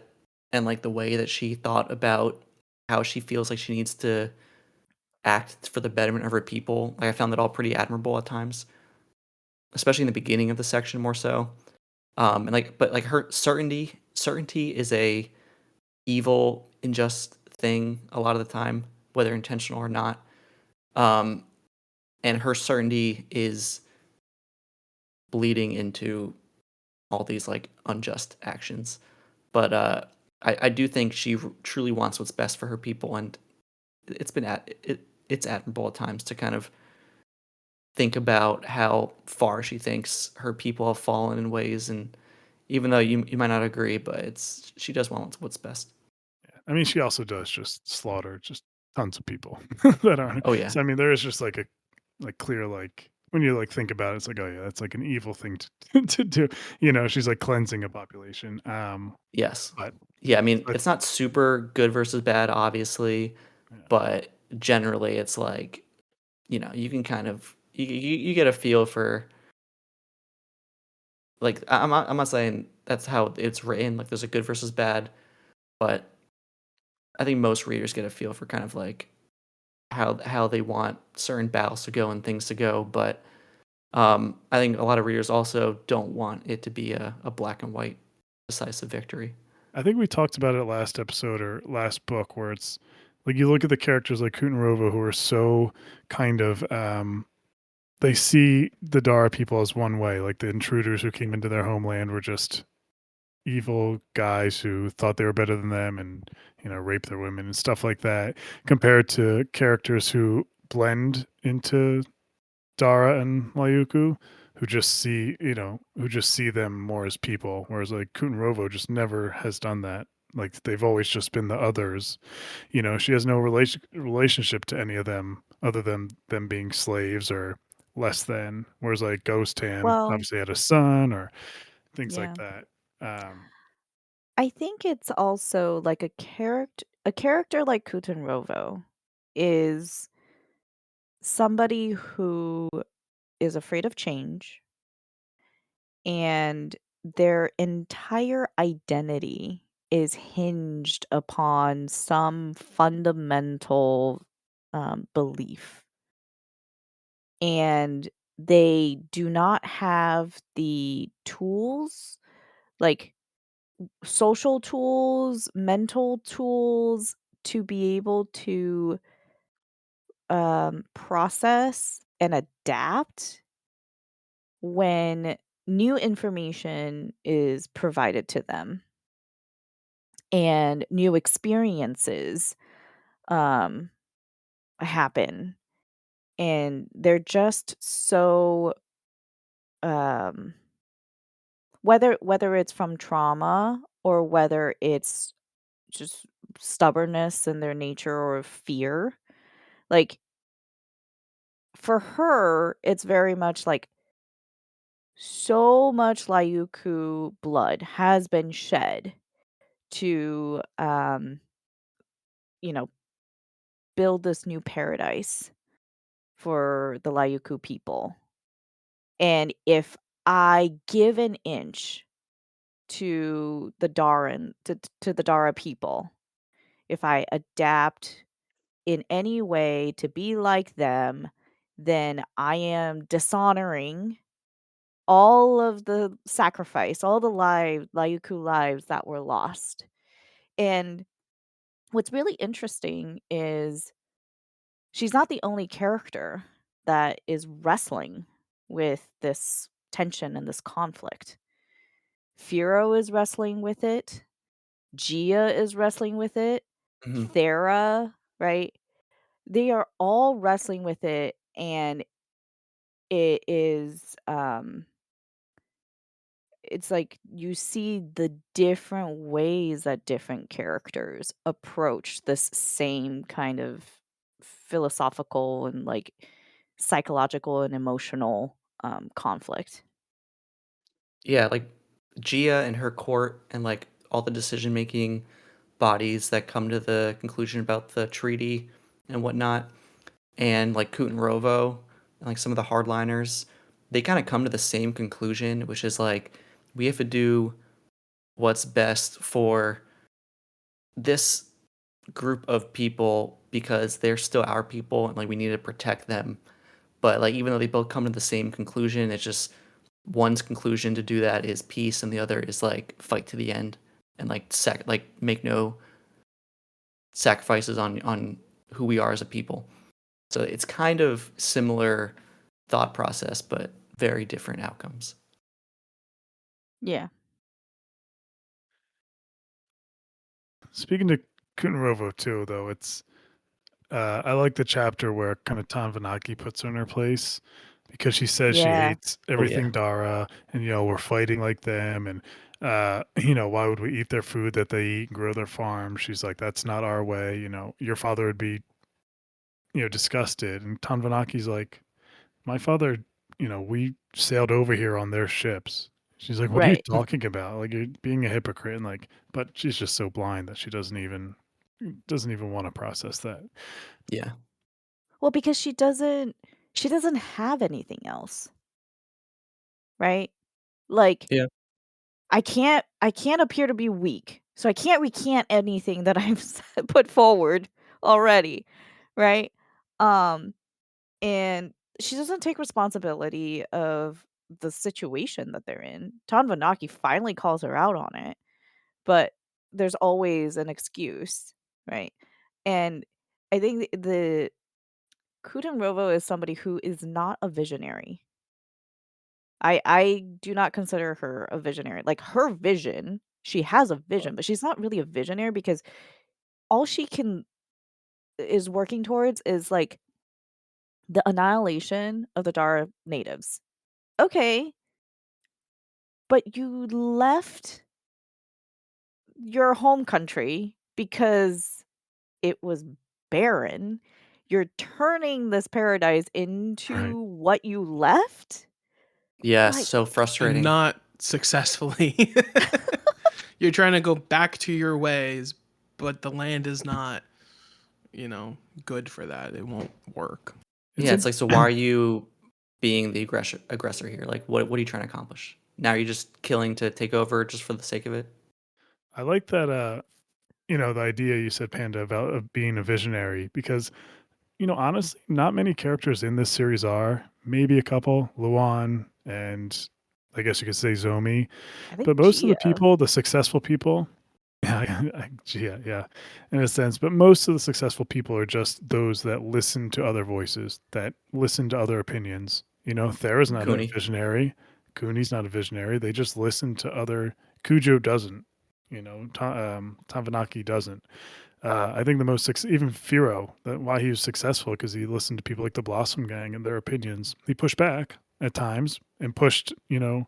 and like the way that she thought about how she feels like she needs to act for the betterment of her people. Like I found that all pretty admirable at times, especially in the beginning of the section more so. And like, but like her certainty is a evil, unjust thing a lot of the time, whether intentional or not. Um, and her certainty is bleeding into all these like unjust actions. But I do think she truly wants what's best for her people, and it's admirable at times to kind of think about how far she thinks her people have fallen in ways, and even though you might not agree, but she does want what's best. I mean, she also does just slaughter just tons of people that aren't. Oh yeah, So I mean, there is just like a clear like when you like think about it, it's like, oh yeah, that's like an evil thing to to do. She's like cleansing a population. yes, But yeah. I mean, but it's not super good versus bad, obviously, yeah. but generally, it's like you can kind of you get a feel for like I'm not saying that's how it's written. Like there's a good versus bad, but I think most readers get a feel for kind of like how they want certain battles to go and things to go. But I think a lot of readers also don't want it to be a black and white decisive victory. I think we talked about it last episode or last book where it's like you look at the characters like Kutenrova who are so kind of they see the Dara people as one way, like the intruders who came into their homeland were just evil guys who thought they were better than them and rape their women and stuff like that, compared to characters who blend into Dara and Mayuku, who just see them more as people, whereas like Kutenrovo just never has done that. Like they've always just been the others. She has no relationship to any of them other than them being slaves or less than. Whereas like Ghost Hand Well, obviously had a son or things like yeah. that. Um, I think it's also like a character like Kutenrovo is somebody who is afraid of change, and their entire identity is hinged upon some fundamental belief. And they do not have the tools, like social tools, mental tools, to be able to process and adapt when new information is provided to them and new experiences um, happen. And they're just so um, whether it's from trauma or whether it's just stubbornness in their nature or fear, Like, for her, it's very much like so much Lyuku blood has been shed to, you know, build this new paradise for the Lyuku people. And if I give an inch to the Daran to the Dara people, if I adapt in any way to be like them, then I am dishonoring all of the sacrifice, all the Lyuku lives that were lost. And what's really interesting is she's not the only character that is wrestling with this tension and this conflict. Firo is wrestling with it. Gia is wrestling with it. Mhm. Thera, right? They are all wrestling with it, and it is it's like you see the different ways that different characters approach this same kind of philosophical and like psychological and emotional conflict. Yeah, like Gia and her court and like all the decision making bodies that come to the conclusion about the treaty and whatnot, and like Kut and Rovo and like some of the hardliners, they kind of come to the same conclusion, which is like we have to do what's best for this group of people because they're still our people and like we need to protect them. But like even though they both come to the same conclusion, it's just one's conclusion to do that is peace and the other is like fight to the end and like make no sacrifices on who we are as a people. So it's kind of similar thought process but very different outcomes. Yeah. Speaking to Kunrovo too, though, it's I like the chapter where kind of Tanvanaki puts her in her place because she says she Yeah. hates Oh yeah. everything Dara, and we're fighting like them, and why would we eat their food that they eat and grow their farm? She's like, that's not our way. Your father would be disgusted, and Tanvanaki's like, my father, we sailed over here on their ships. She's like, what are you Right. talking about? Like you're being a hypocrite, and like, but she's just so blind that she doesn't even want to process that. Yeah. Well, because she doesn't have anything else, right? Like Yeah. I can't appear to be weak. So I can't recant anything that I've put forward already, right? Um and she doesn't take responsibility of the situation that they're in. Tanvanaki finally calls her out on it, but there's always an excuse, right? And I think the Kuten Rovo is somebody who is not a visionary. I do not consider her a visionary. Like her vision, she has a vision, but she's not really a visionary because all she can is working towards is like the annihilation of the Dara natives. Okay, but you left your home country because it was barren. You're turning this paradise Right. into what you left? Yeah, Like, so And frustrating. not successfully. You're trying to go back to your ways, but the land is not, good for that. It won't work. It's Yeah, in, it's like, so why are you being the aggressor here? Like what are you trying to accomplish? Now you're just killing to take over just for the sake of it? I like that the idea you said, Panda, about of being a visionary, because honestly, not many characters in this series are. Maybe a couple, Luan, and I guess you could say Zomi. I think But most of the Gia. people, the successful people, yeah, in a sense. But most of the successful people are just those that listen to other voices, that listen to other opinions. Thera's not a Cooney. visionary. Cooney's not a visionary. They just listen to other. Cujo doesn't. Tavanaki doesn't. I think the most even Firo, why he was successful because he listened to people like the Blossom Gang and their opinions. He pushed back at times and pushed, Rito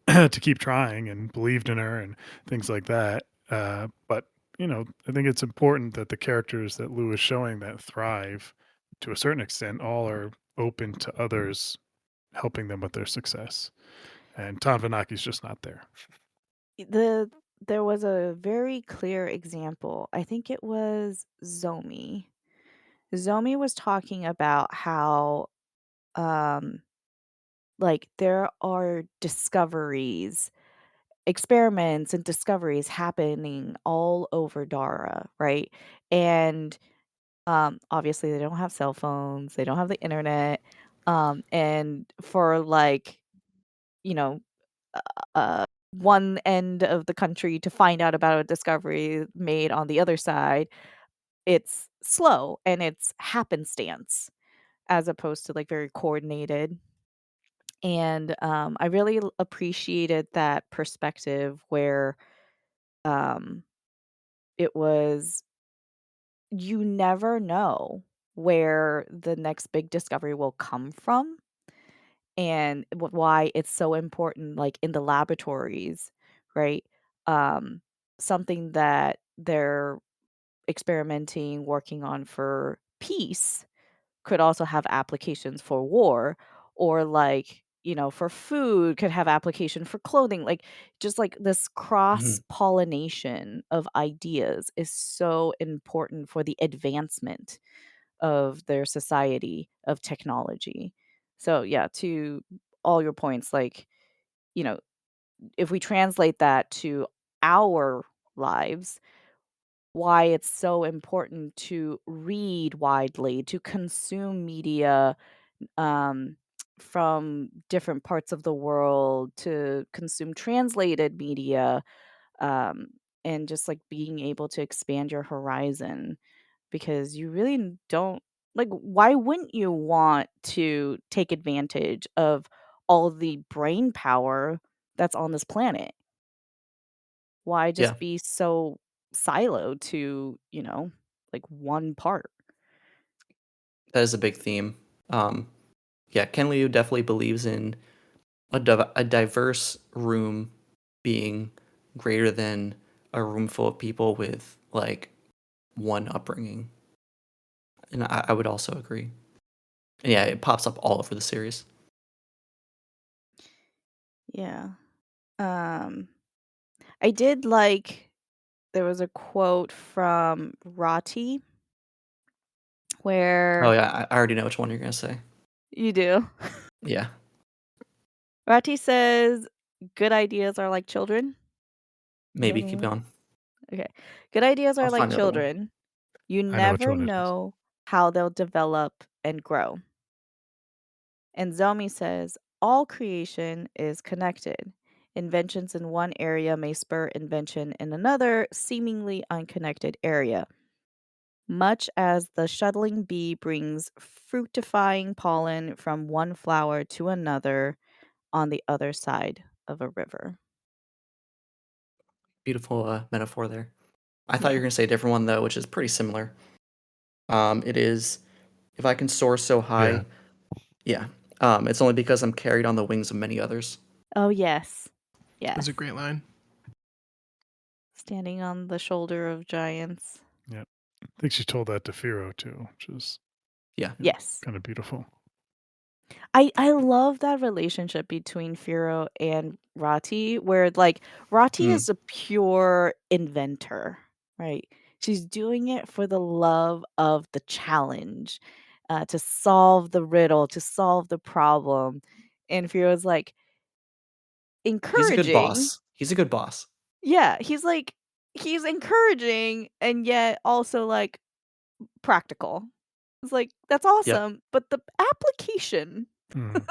to keep trying and believed in her and things like that. But I think it's important that the characters that Lou is showing that thrive to a certain extent all are open to others helping them with their success. And Tom Vanaki's just not there. The there was a very clear example. I think it was Zomi. Zomi was talking about how um like there are discoveries, experiments and discoveries happening all over Dara, right? And obviously they don't have cell phones, they don't have the internet. And for like, you know, one end of the country to find out about a discovery made on the other side, it's slow and it's happenstance as opposed to like very coordinated. And I really appreciated that perspective where um, it was you never know where the next big discovery will come from and why it's so important like in the laboratories, right? um Something that they're experimenting working on for peace could also have applications for war, or like for food could have application for clothing, like just like this cross Mhm. pollination of ideas is so important for the advancement of their society of technology. So yeah, to all your points, like, you know, if we translate that to our lives, why it's so important to read widely, to consume media um, from different parts of the world, to consume translated media, um, and just like being able to expand your horizon because you really don't like why wouldn't you want to take advantage of all the brain power that's on this planet? Why Yeah, just be so siloed to, like one part? that is a big theme. Um, yeah, Ken Liu definitely believes in a diverse room being greater than a room full of people with like one upbringing, and I would also agree. And yeah, it pops up all over the series. Yeah. Um I did like there was a quote from Rati Oh where yeah, I already know which one you're gonna say. you do. Yeah, Rati says, "Good ideas are like children." Is that maybe the keep one? going. Okay. Good ideas I'll are like find the other one. children. You I know which never one it is. know how they'll develop and grow. And Zomi says, all creation is connected. Inventions in one area may spur invention in another, seemingly unconnected area. Much as the shuttling bee brings fructifying pollen from one flower to another on the other side of a river. Beautiful metaphor there. I thought you were Yeah. gonna say a different one though, which is pretty similar. It is if I can soar so Yeah. high, yeah. It's only because I'm carried on the wings of many others. Oh, yes. That's Yes. a great line. Standing on the shoulder of giants. Yeah. I think she told that to Firo too, which is Yeah, Yes. kind of beautiful. I love that relationship between Firo and Rati, where like Rati mm, is a pure inventor, right? She's doing it for the love of the challenge, to solve the riddle, to solve the problem. And Firo's like he's a good encouraging. boss. He's a good boss. Yeah, he's encouraging and yet also like practical. It's like that's Yep. awesome, but the application Mm.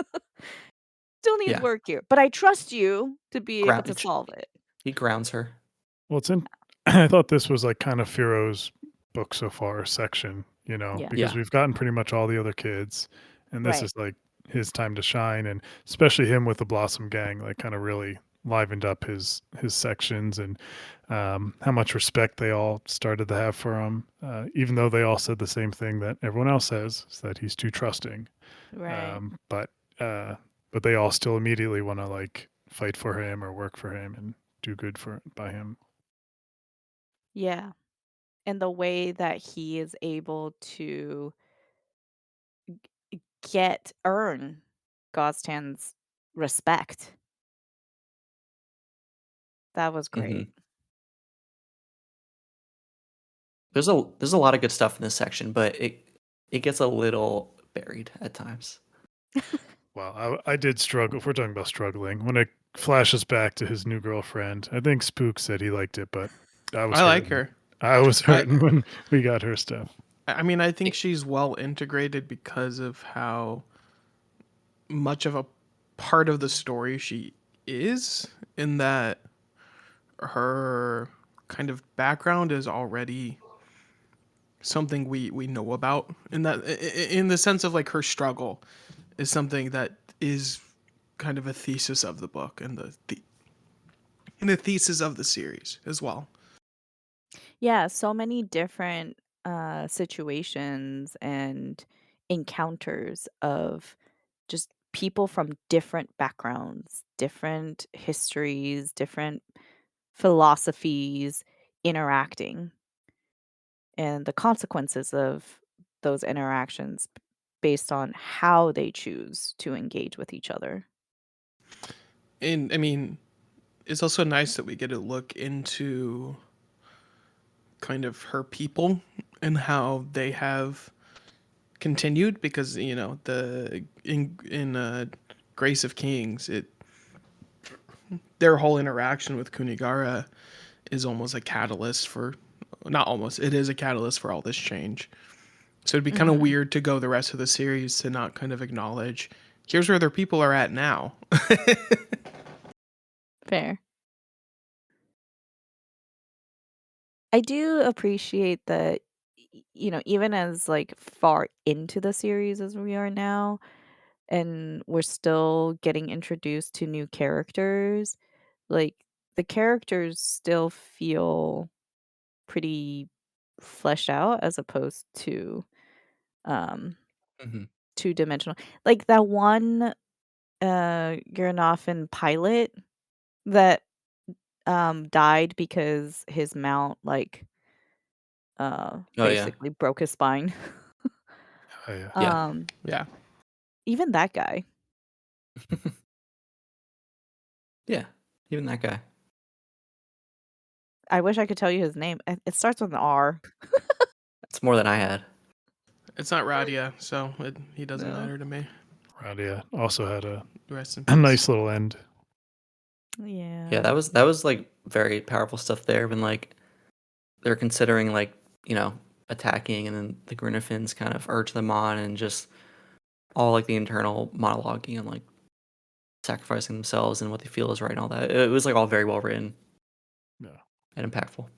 still needs Yeah. work here, but I trust you to be able to Ground. solve it. He grounds her. Well, it's in. I thought this was like kind of Firo's book so far section, Yeah. because Yeah. we've gotten pretty much all the other kids, and this Right. is like his time to shine, and especially him with the Blossom Gang, like kind of really livened up his sections, and how much respect they all started to have for him, even though they all said the same thing that everyone else says, is that he's too trusting. Right. Um, but uh, but they all still immediately want to like fight for him or work for him and do good for by him. Yeah. and the way that he is able to earn Goztan's respect. That was Hmm. great. There's a lot of good stuff in this section, but it gets a little buried at times. Well, I did struggle. If we're talking about struggling, when it flashes back to his new girlfriend, I think Spook said he liked it, but I was I like hurting. her. I was I hurting when we got her stuff. I mean, I think It, she's well integrated because of how much of a part of the story she is, in that her kind of background is already something we know about, in that in the sense of like her struggle is something that is kind of a thesis of the book, and the thesis of the series as well. Yeah, so many different situations and encounters of just people from different backgrounds, different histories, different philosophies interacting, and the consequences of those interactions based on how they choose to engage with each other. And I mean, it's also nice that we get a look into kind of her people and how they have continued, because the in Grace of Kings, it their whole interaction with Kunigara is almost a catalyst for, not almost, it is a catalyst for all this change. So it'd be kind of Mhm. weird to go the rest of the series to not kind of acknowledge, here's where their people are at now. Fair. I do appreciate that, even as like far into the series as we are now, and we're still getting introduced to new characters, like the characters still feel pretty fleshed out as opposed to um hmm. two-dimensional. Like that one Gernothan pilot that died because his mount like Oh yeah, basically broke his spine. Oh, yeah. yeah, um Yeah. Even that guy. yeah. Even that guy. I wish I could tell you his name. It starts with an R. That's more than I had. It's not Radia, so he doesn't No. matter to me. Radia also had Rest in a peace. nice little end. Yeah, Yeah. that was like very powerful stuff there. When like they're considering like attacking, and then the Grinnefins kind of urge them on, and just all like the internal monologuing and like sacrificing themselves and what they feel is right and all that. It was like all very well written Yeah. and impactful.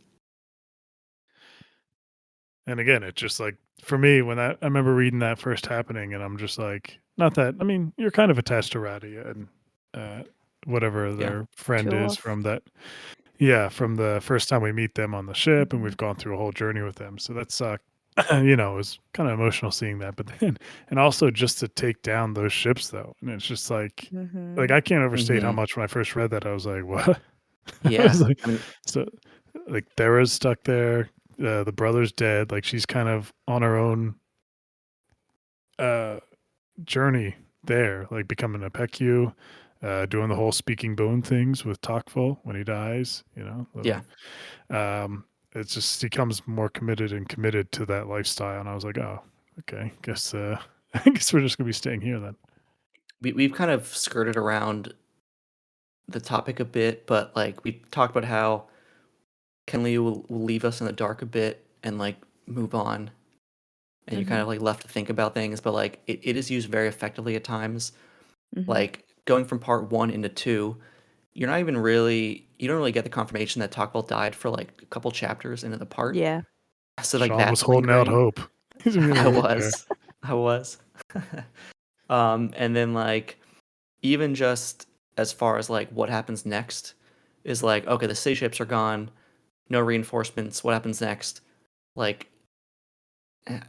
And again, it's just like for me when I remember reading that first happening, and I'm just like, not that I mean, you're kind of attached to Radia and uh, whatever Yeah. their friend is Tulof. from that. Yeah, from the first time we meet them on the ship, and Mhm. we've gone through a whole journey with them. So that's it was kind of emotional seeing that. But then, and also just to take down those ships, though, and it's just like Mhm. I can't overstate how Hmm. much when I first read that I was like, what? I was Yeah. like, I mean, so like Thera's stuck there. The brother's dead. Like she's kind of on her own uh journey there, like becoming a Pecu, doing the whole speaking bone things with Tokful when he dies. yeah. It's just he becomes more committed to that lifestyle, and I was like, oh, okay, guess I guess we're just gonna be staying here then. We've kind of skirted around the topic a bit, but like we talked about how Kenley will leave us in the dark a bit and like move on, and you're kind Mhm. of like left to think about things, but like it is used very effectively at times. Mhm. Like going from part one into two, you don't really get the confirmation that Tokville died for like a couple chapters into the part. Yeah. So like Sean was that's holding out lingering. hope. He's gonna I get there. was. I was. And then like even just as far as like what happens next is like, okay, the city ships are gone, no reinforcements. What happens next? Like eh,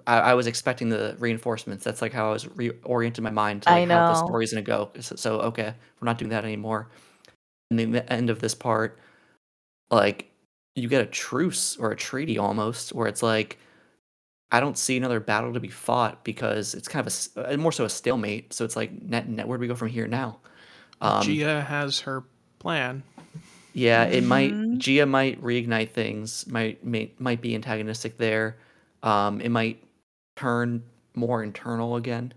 I was expecting the reinforcements. That's like how I was reoriented my mind to like I how the know. story's gonna go. So okay, we're not doing that anymore. And then the end of this part, like you get a truce or a treaty almost, where it's like I don't see another battle to be fought because it's kind of more so a stalemate. So it's like net where do we go from here now? Um, Gia has her plan. yeah, it might Mhm. Gia might reignite things, might be antagonistic there. It might turn more internal again,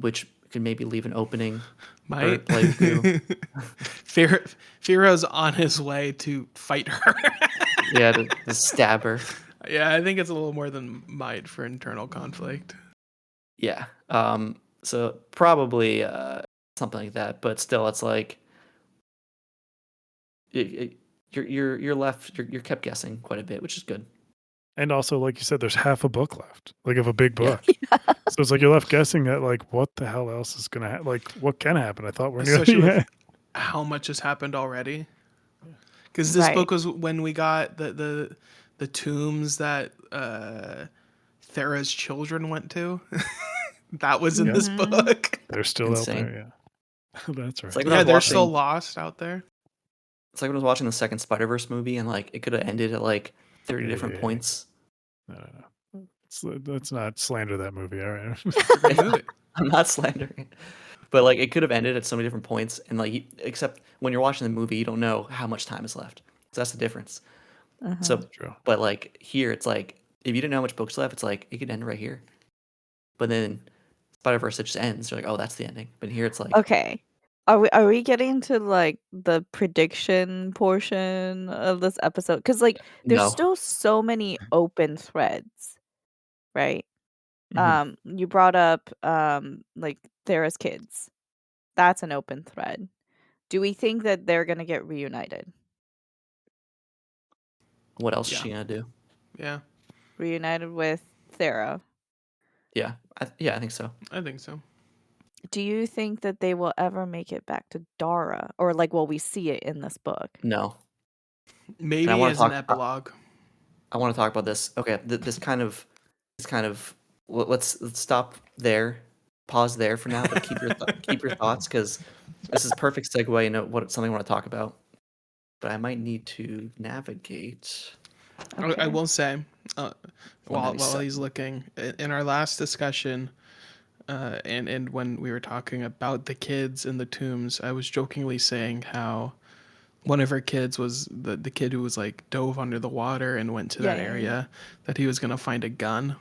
which could maybe leave an opening for Might. Blade 2. Firo's on his way to fight her. Yeah, the stabber. Yeah, I think it's a little more than might for internal conflict. Yeah. So probably something like that, but still, it's like you're left you're kept guessing quite a bit, which is good. And also, like you said, there's half a book left, like of a big Yeah. book. So it's like you're left guessing that, like, what the hell else is gonna like what can happen? I thought we're Especially nearly with how much has happened already. Because this Right. book was when we got the tombs that Thera's children went to. That was in yeah, this Mhm. book. they're still out Insane. there. Yeah, that's It's right. like when I Yeah, was they're still watching. lost out there. It's like when I was watching the second Spider-Verse movie, and like it could have ended at like 30 different Hey, points. no, no, no. Let's not slander that movie. All right. It's a good movie. I'm not slandering, but like it could have ended at so many different points, and like except when you're watching the movie, you don't know how much time is left. So that's the difference. Uh-huh. So, True. but like here, it's like if you didn't know how much books left, it's like it could end right here. But then Spider Verse it just ends. You're like, oh, that's the ending. But here it's like, Okay. Are we getting to, like, the prediction portion of this episode? Because like, there's no. still so many open threads, right? Hmm. You brought up, like, Thera's kids. That's an open thread. Do we think that they're gonna get reunited? What else is Yeah, she gonna do? yeah, Reunited with Thera. Yeah, yeah, I think so. I think so. Do you think that they will ever make it back to Dara? Or, like, will we see it in this book? No, and Maybe as an epilogue. I want to talk about this. Okay, this kind of let's stop there, pause there for now, but keep your thoughts because this is a perfect segue into what something I want to talk about. But I might need to navigate I Okay. will say, uh, while 197. he's looking, in our last discussion, and when we were talking about the kids in the tombs, I was jokingly saying how one of her kids was the kid who was like dove under the water and went to Yeah, that yeah, yeah. area, that he was gonna find a gun.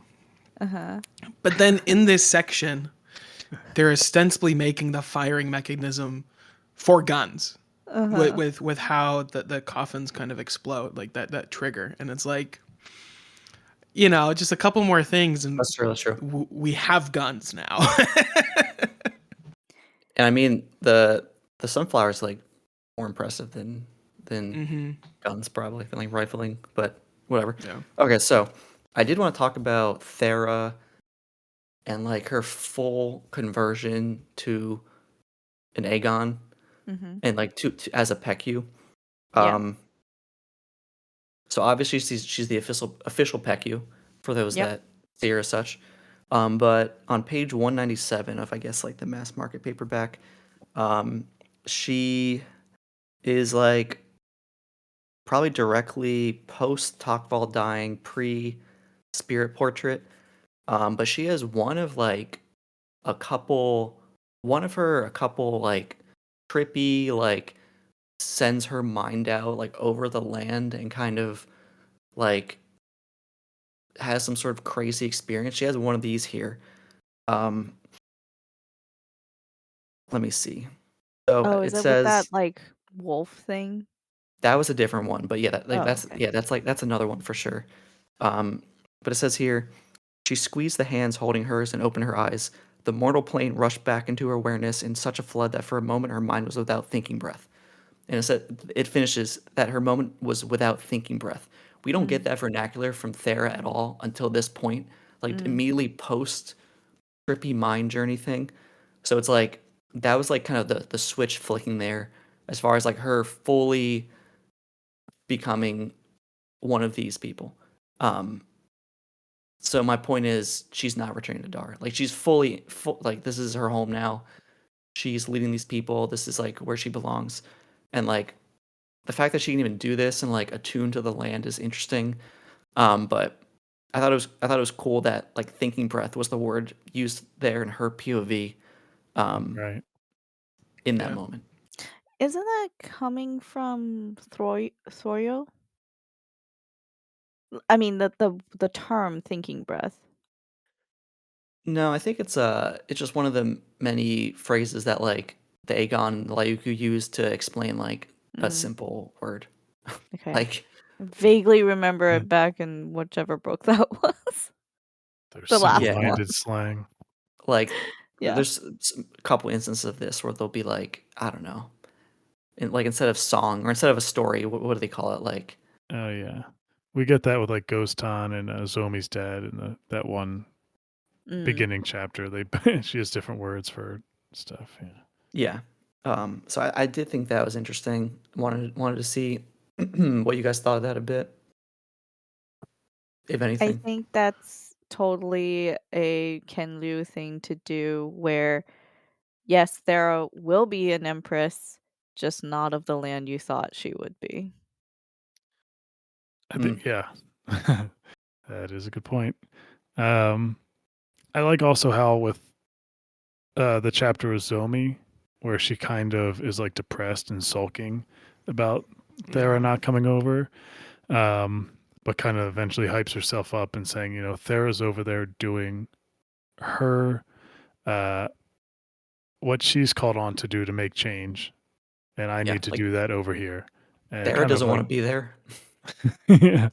Uh-huh. But then in this section, they're ostensibly making the firing mechanism for guns with Uh-huh. with how the coffins kind of explode, like that trigger, and it's like, just a couple more things and That's true. That's true. we have guns now. And I mean the sunflower is like more impressive than Hmm. guns probably than like rifling, but whatever. Yeah. Okay, so I did want to talk about Thera and like her full conversion to an Aegon Mhm. and like to as a Pecu. Yeah. Um, so obviously she's the official Pecu for those Yep. that see her as such. But on page 197 of I guess like the mass market paperback, she is like probably directly post Tocqueville dying, pre spirit portrait. But she has a couple a couple like trippy like sends her mind out like over the land and kind of like has some sort of crazy experience. She has one of these here. Um let me see. So Oh, is it it with that, says like, wolf thing? that was a different one, but yeah, Oh, okay. that's another one for sure. Um but it says here she squeezed the hands holding hers and opened her eyes. The mortal plane rushed back into her awareness in such a flood that for a moment her mind was without thinking breath. And it finishes that her moment was without thinking breath. We don't get Mm, that vernacular from Thera at all until this point, like mm, immediately post trippy mind journey thing. So it's like that was like kind of the switch flicking there as far as like her fully becoming one of these people. Um, so my point is she's not returning to Dar. Like she's like this is her home now. She's leading these people. This is like where she belongs. And like the fact that she can even do this and like attune to the land is interesting. But I thought it was cool that like thinking breath was the word used there in her POV Right. in that Yeah. moment. Isn't that coming from Thorio? I mean, the term thinking breath. No, I think it's just one of the many phrases that like the Aegon and the Lyuku use to explain like a Mm, simple word. okay. Like Vaguely remember Yeah. it back in whichever book that was. There's The last yeah, one. single-minded slang. like Yeah. there's a couple instances of this where they'll be like, I don't know, like instead of song or instead of a story, what do they call it? Like Oh yeah, we get that with like Ghost Han and Zomi's dad in that one Mm. beginning chapter. They she has different words for stuff. Yeah. yeah. So I did think that was interesting. Wanted to see what you guys thought of that a bit, if I anything. think that's totally a Ken Liu thing to do where, yes, there will be an empress, just not of the land you thought she would be. I Mm, think yeah, that is a good point. Um, I like also how with the chapter with Zomi, where she kind of is like depressed and sulking about Thera Yeah. not coming over, but kind of eventually hypes herself up and saying, you know, Thera's over there doing her uh, what she's called on to do to make change, and I yeah, need to like do that over here, and Thera kind of doesn't want like to be there. yeah,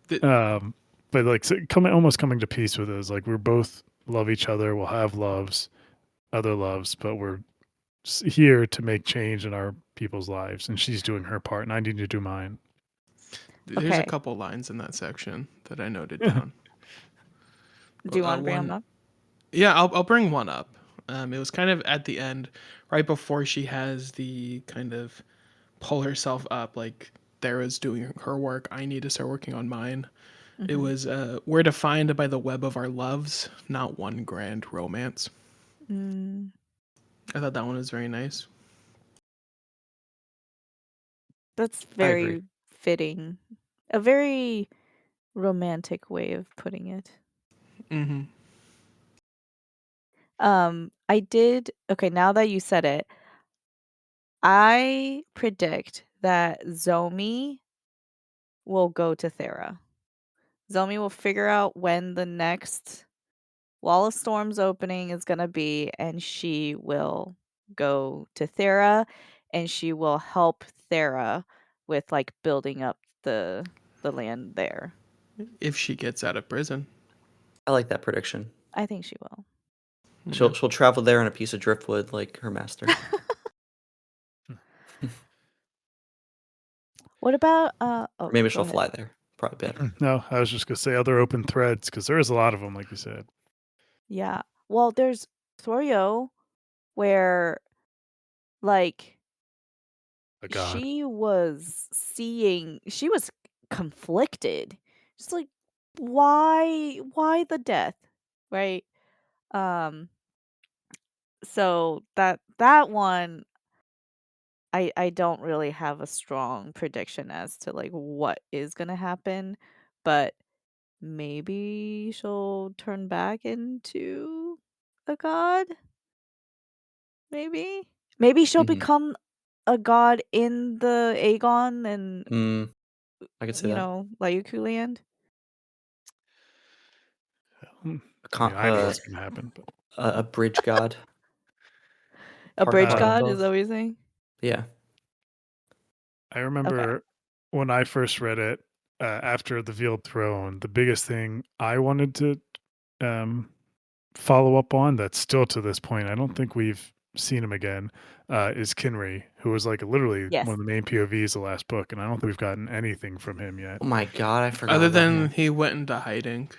The, um, but like almost coming to peace with it is like we're both love each other, we'll have loves, other loves, but we're here to make change in our people's lives, and she's doing her part, and I need to do mine. there's a Okay. couple lines in that section that I noted Yeah. down. Do you want to bring them One, up? yeah, I'll bring one up. It was kind of at the end, right before she has the kind of pull herself up, like Thera's doing her work. I need to start working on mine. It Mm-hmm. was we're defined by the web of our loves, not one grand romance. Mm, I thought that one was very nice. that's I agree. very fitting. A very romantic way of putting it. Mm-hmm. I did okay, now that you said it, I predict that Zomi will go to Thera. Zomi will figure out when the next Wall of Storm's opening is gonna be, and she will go to Thera, and she will help Thera with, like, building up the land there. If she gets out of prison. I like that prediction. I think she will. Yeah. She'll travel there on a piece of driftwood like her master. What about, Or oh, maybe go she'll ahead. fly there. Probably better. No, I was just gonna say other open threads because there is a lot of them, like you said. Yeah. Well, there's Thorio where, like, A god. she was conflicted. Just like, why the death? Right? Um, so that one I don't really have a strong prediction as to like what is gonna happen, but maybe she'll turn back into a god? Maybe? Maybe she'll Hmm. become a god in the Aegon and, Mm, I could see that. Lyuku land? Hmm. A, I mean, con- I know what's gonna happen, but a bridge god, A bridge part of god, is that both. what you're saying? Yeah. I Okay. remember when I first read it after the Veiled Throne, the biggest thing I wanted to um, follow up on that's still to this point, I don't think we've seen him again, is Kinry, who was like literally one Yes. of the main POVs of the last book, and I don't think we've gotten anything from him yet. Oh my god, I forgot Other about than him. he went into hiding.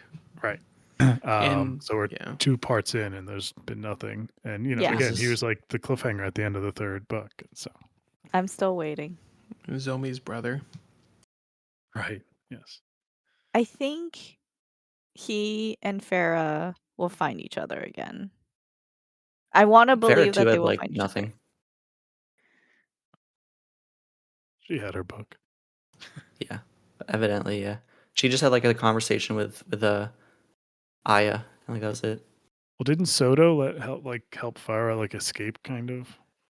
Right. In So we're yeah. 2 parts in, and there's been nothing. And Yeah. again, he Jesus. was like the cliffhanger at the end of the third book. So I'm still waiting. Zomi's brother. right, yes, I think he and Farah will find each other again. I wanna Vera believe too that they had will like find each other. nothing. She had her book. Yeah, evidently, yeah. She just had like a conversation with Aya. I think that was it. Well, didn't Soto help Farah like escape kind of?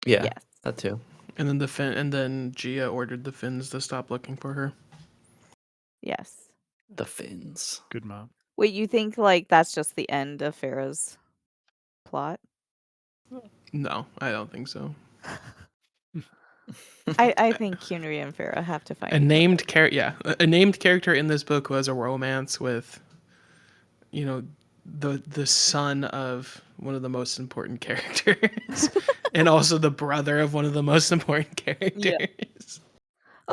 Yeah, Yes. that too. And then Gia ordered the Finns to stop looking for her. Yes. The Finns. Good mom. Wait, you think like that's just the end of Farah's plot? No, I don't think so. I think Kunri and Farah have to find A each named other. a named character in this book was a romance with, you know, the son of one of the most important characters, and also the brother of one of the most important characters.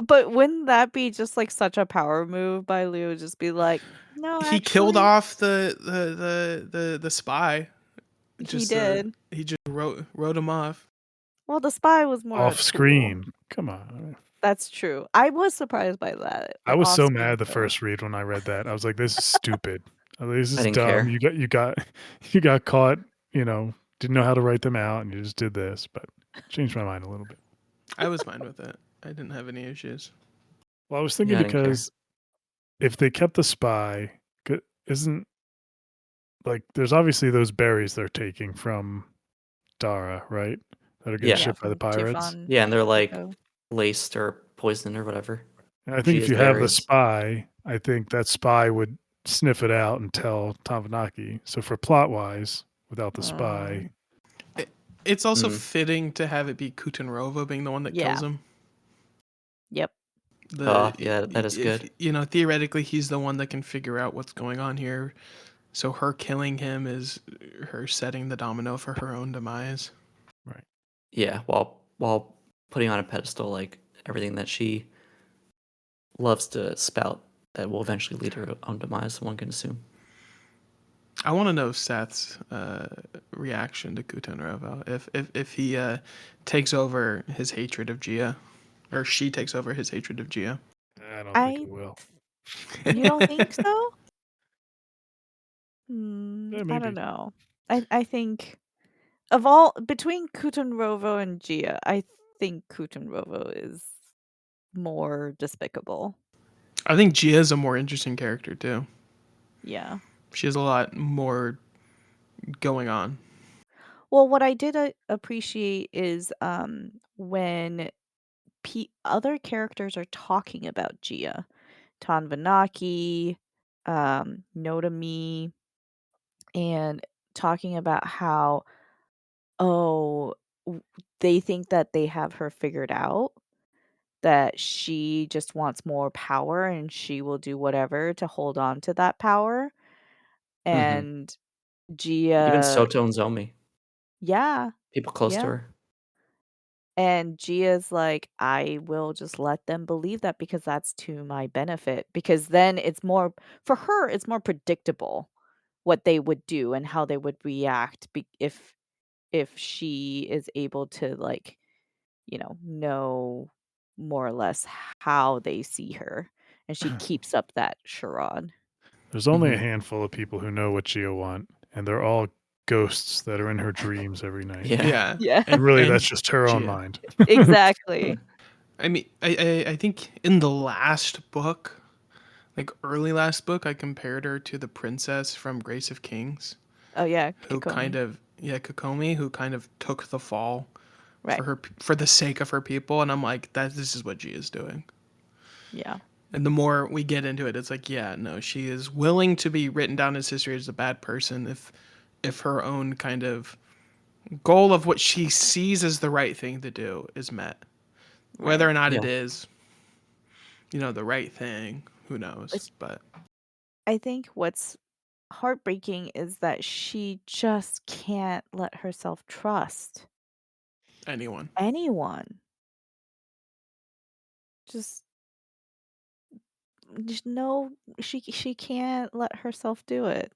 But wouldn't that be just like such a power move by Leo? Just be like, no, He killed actually, off the spy. he did. He just wrote him off. Well, the spy was more a Off tool. screen. Come on. That's true. I was surprised by that. I was off so screen mad the kill. first read when I read that. I was like, this is stupid. This I is didn't dumb. care. You got caught, didn't know how to write them out and you just did this, but changed my mind a little bit. I was fine with it. I didn't have any issues. Well, I was thinking Yeah, I didn't care. because if they kept the spy, isn't like there's obviously those berries they're taking from Dara, right? That are getting Yeah. shipped by the from pirates. Tifon. Yeah, and they're like Echo. laced or poisoned or whatever. And I think if Gia's you have the berries. spy, I think that spy would sniff it out and tell Tavanaki. So for plot wise, without the spy, It's also Mm. fitting to have it be Kutenrova being the one that Yeah. kills him. Yep. Yeah, that is good. Theoretically, he's the one that can figure out what's going on here. So her killing him is her setting the domino for her own demise. right? Yeah, while putting on a pedestal like everything that she loves to spout that will eventually lead her own demise, one can assume. I want to know Seth's reaction to Kutenrova. If he takes over his hatred of Gia, or she takes over his hatred of Gia. I don't think it will. You don't think so? Yeah, I maybe. don't know. I think between Kutenrovo and Gia, I think Kutenrovo is more despicable. I think Gia's a more interesting character too. Yeah. She has a lot more going on. Well, what I did appreciate is when other characters are talking about Gia, Tanvanaki, Notami, and talking about how, oh, they think that they have her figured out, that she just wants more power and she will do whatever to hold on to that power. And Even Gia, Soto and Zomi, yeah, people close to yeah. her. And Gia's like, I will just let them believe that because that's to my benefit. Because then for her, it's more predictable what they would do and how they would react if she is able to like, know more or less how they see her. And she keeps up that charade. There's only a Mhm. handful of people who know what Gia want, and they're all ghosts that are in her dreams every night. Yeah. Yeah. Yeah. And really, and that's just her own Gia. mind. Exactly. I mean, I think in the last book, like early last book, I compared her to the princess from Grace of Kings, Oh yeah, who kind Kikomi. of Kokomi, who kind of took the fall Right. for the sake of her people, and I'm like, this is what she is doing. Yeah. And the more we get into it, it's like, yeah, no, she is willing to be written down in history as a bad person if her own kind of goal of what she sees as the right thing to do is met. Whether Right. or not Yeah. it is, the right thing, who knows? Which But I think what's heartbreaking is that she just can't let herself trust anyone. anyone. Just no, she can't let herself do it.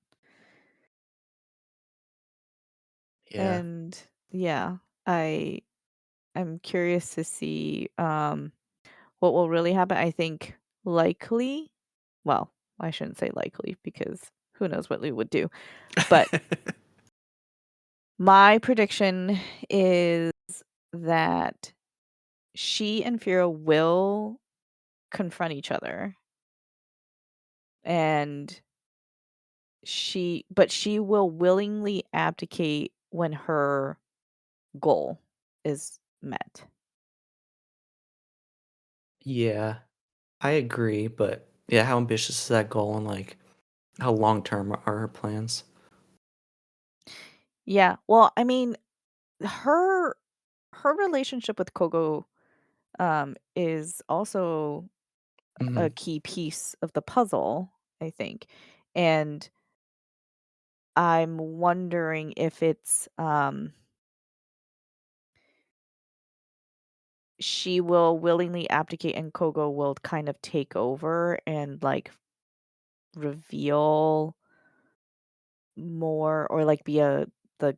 Yeah. And yeah, I'm curious to see what will really happen. I think likely, well, I shouldn't say likely because who knows what Lou would do. But my prediction is that she and Firo will confront each other, and she will willingly abdicate when her goal is met. Yeah, I agree, but yeah, how ambitious is that goal and like how long term are her plans? Yeah, well, I mean, her her relationship with Kogo, is also a Mhm. key piece of the puzzle, I think, and I'm wondering if it's, she will willingly abdicate and Kogo will kind of take over and, like, reveal more or, like, be the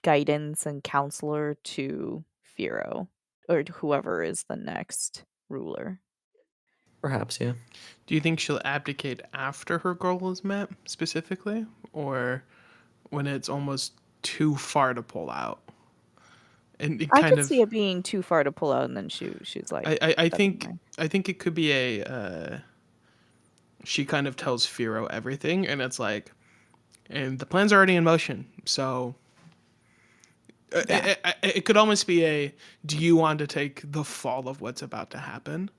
guidance and counselor to Firo or to whoever is the next ruler. Perhaps, yeah. Do you think she'll abdicate after her goal is met specifically, or when it's almost too far to pull out? And it I kind could see of, it being too far to pull out and then she's like, I "Doesn't think, matter." I think it could be a. She kind of tells Firo everything, and it's like, and the plan's already in motion. So Yeah. it could almost be a, do you want to take the fall of what's about to happen,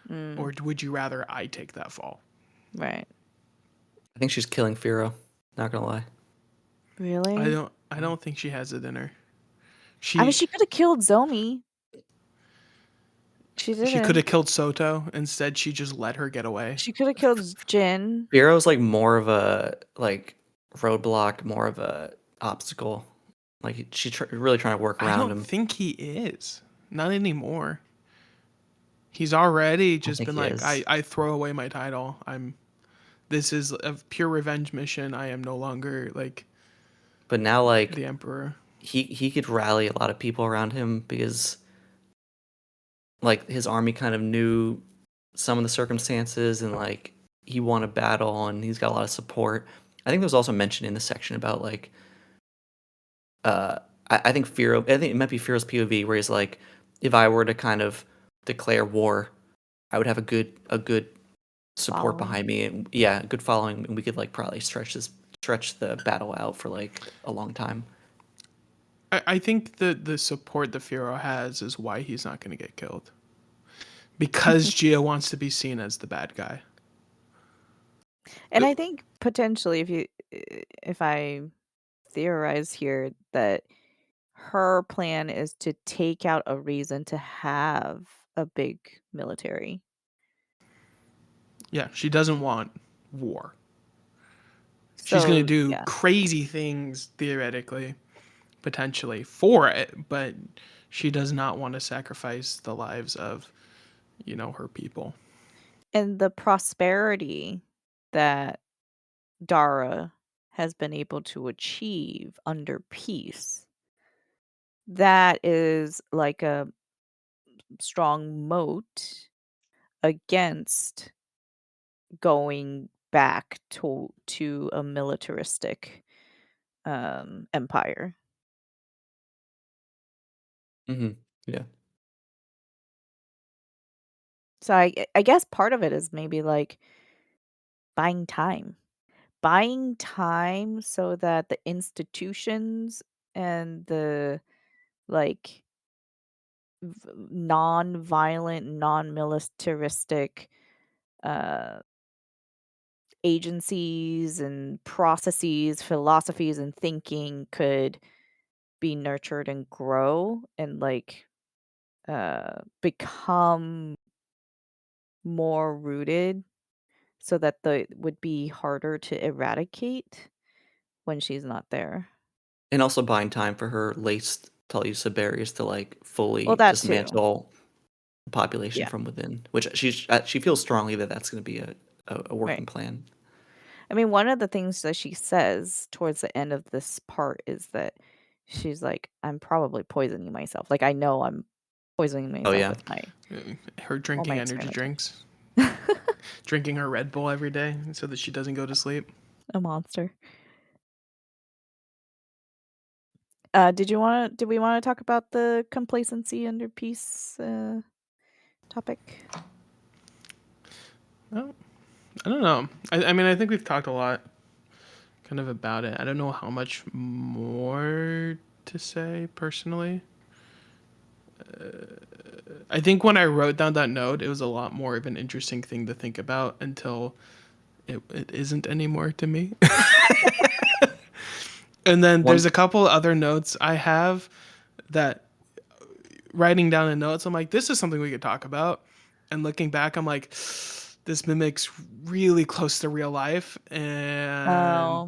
Mm, or would you rather I take that fall? right. I think she's killing Firo, not gonna lie. Really? I don't think she has it in her. I mean, She she coulda killed Zomi. She she could have didn't. killed Soto. Instead, she just let her get away. She coulda killed Jin. Firo's like more of a like roadblock, more of a obstacle. Like really trying to work I around don't him. think he is. Not anymore. He's already I don't just think been he like, is. I throw away my title. This is a pure revenge mission. I am no longer like But now like the emperor. he could rally a lot of people around him because like his army kind of knew some of the circumstances and like he won a battle and he's got a lot of support. I think there was also mention in the section about like uh I think Firo I think it might be Firo's POV where he's like, if I were to kind of declare war, I would have a good support Following. behind me and yeah, good following and we could like probably stretch the battle out for like a long time. I think the support that Firo has is why he's not going to get killed. Because Gia wants to be seen as the bad guy. And I think potentially if I theorize here that her plan is to take out a reason to have a big military. Yeah, she doesn't want war. She's going to So, do yeah. crazy things theoretically, potentially for it, but she does not want to sacrifice the lives of, her people. And the prosperity that Dara has been able to achieve under peace, that is like a strong moat against going back to a militaristic empire. Mhm. Yeah. So I guess part of it is maybe like buying time. Buying time so that the institutions and the like non-violent, non-militaristic uh agencies and processes, philosophies and thinking could be nurtured and grow and like become more rooted so that the would be harder to eradicate when she's not there. And also buying time for her laced Talisa berries to like Well, fully that too. dismantle the population Yeah, from within, which she feels strongly that that's going to be a right. working plan. I mean, one of the things that she says towards the end of this part is that she's like, "I'm probably poisoning myself. Like, I know I'm poisoning Oh myself yeah, with my Her all my drinking energy experimental." drinks, drinking her Red Bull every day so that she doesn't go to sleep. A monster. Did we want to talk about the complacency under peace topic? Well, I don't know. I mean, I think we've talked a lot kind of about it. I don't know how much more to say personally. I think when I wrote down that note, it was a lot more of an interesting thing to think about until it isn't anymore to me. And then One there's a couple other notes I have that writing down in notes, I'm like, this is something we could talk about. And looking back, I'm like, this mimics really close to real life. And Oh,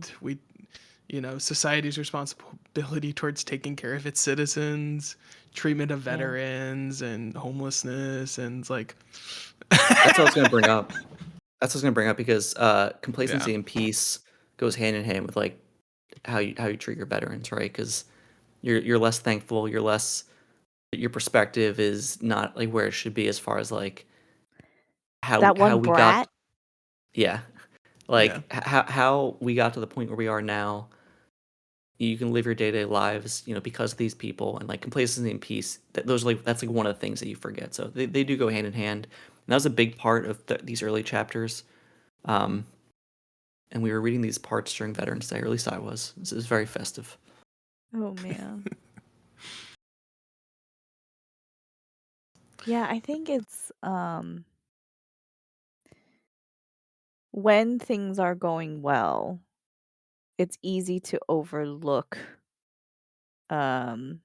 society's responsibility towards taking care of its citizens, treatment of yeah. veterans and homelessness. And it's like, That's what I was going to bring up. That's what I was going to bring up because yeah, complacency and peace goes hand in hand with like how you treat your veterans, right? Because you're less thankful, your perspective is not like where it should be as far as like That how one we got, brat. yeah, yeah, like how we got to the point where we are now. You can live your day-to-day lives, because of these people, and like complacency and peace, that's like one of the things that you forget. So they do go hand in hand, and that was a big part of these early chapters. um and we were reading these parts during Veterans Day, or at least I was. It was very festive. Oh man. Yeah, I think it's when things are going well, it's easy to overlook um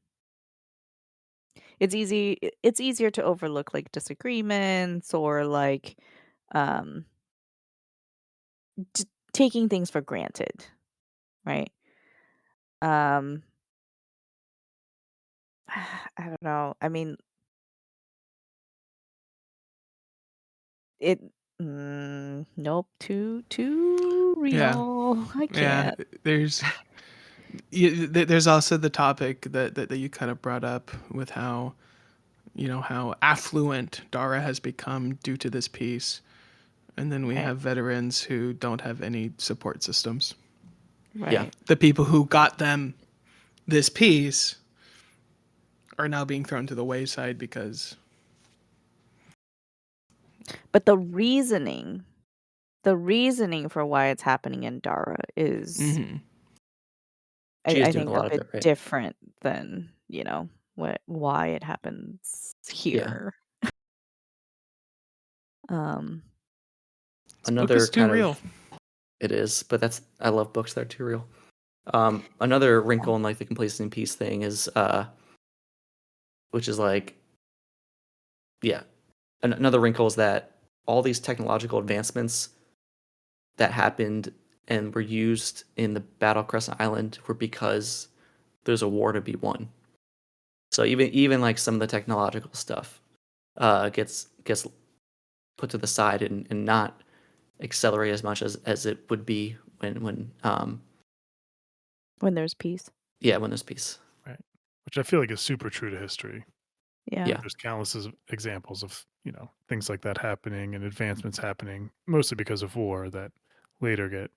it's easier to overlook like disagreements or like um taking things for granted, right? Um I don't know. I mean, it nope, too yeah, real. I yeah. can't. There's also the topic that you kind of brought up with how affluent Dara has become due to this piece. And then we Right. have veterans who don't have any support systems. Yeah. Right. The people who got them this piece are now being thrown to the wayside because But the reasoning for why it's happening in Dara is mhm. She is I doing a think a lot of bit it, right? different than, why it happens Yeah. here. Um, This book Another is too kind real. of It is, but I love books that are too real. Another yeah. wrinkle in like the complacency and peace thing is which is like, yeah, another wrinkle is that all these technological advancements that happened and were used in the Battle of Crescent Island were because there's a war to be won. So even like some of the technological stuff gets put to the side and not accelerate as much as it would be when When there's peace. yeah, when there's peace. Right. Which I feel like is super true to history. Yeah. Yeah. There's countless examples of, things like that happening and advancements happening, mostly because of war that later get,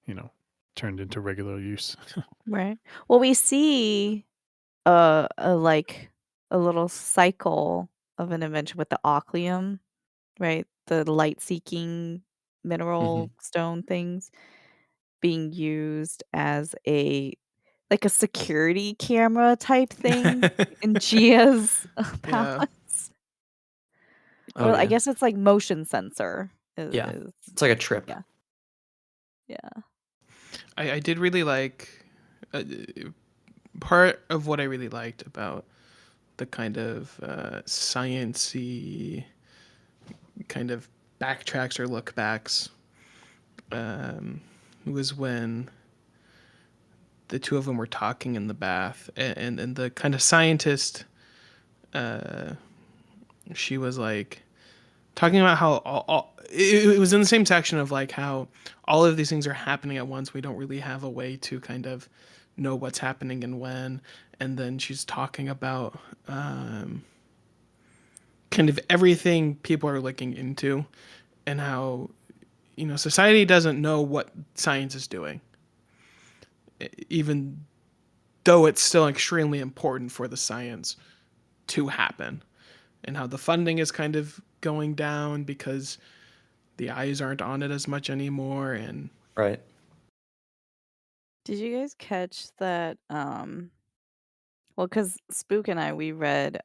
you know, turned into regular use. Right. Well, we see like a little cycle of an invention with the osmium, right? The light-seeking Hmm. mineral stone things being used as a security camera type thing in Gia's Yeah. palace. Oh Or I yeah. guess it's like motion sensor Yeah. is It's like a trip. yeah, yeah. I did really like uh, part of what I really liked about the kind of sciency kind of backtracks or look backs um, was when the two of them were talking in the bath, and the kind of scientist, uh, she was like talking about how it was in the same section of like how all of these things are happening at once. We don't really have a way to kind of know what's happening and when. And then she's talking about kind of everything people are looking into and how society doesn't know what science is doing, even though it's still extremely important for the science to happen, and how the funding is kind of going down because the eyes aren't on it as much anymore. And Right. Did you guys catch that? Well, because Spook and I, we read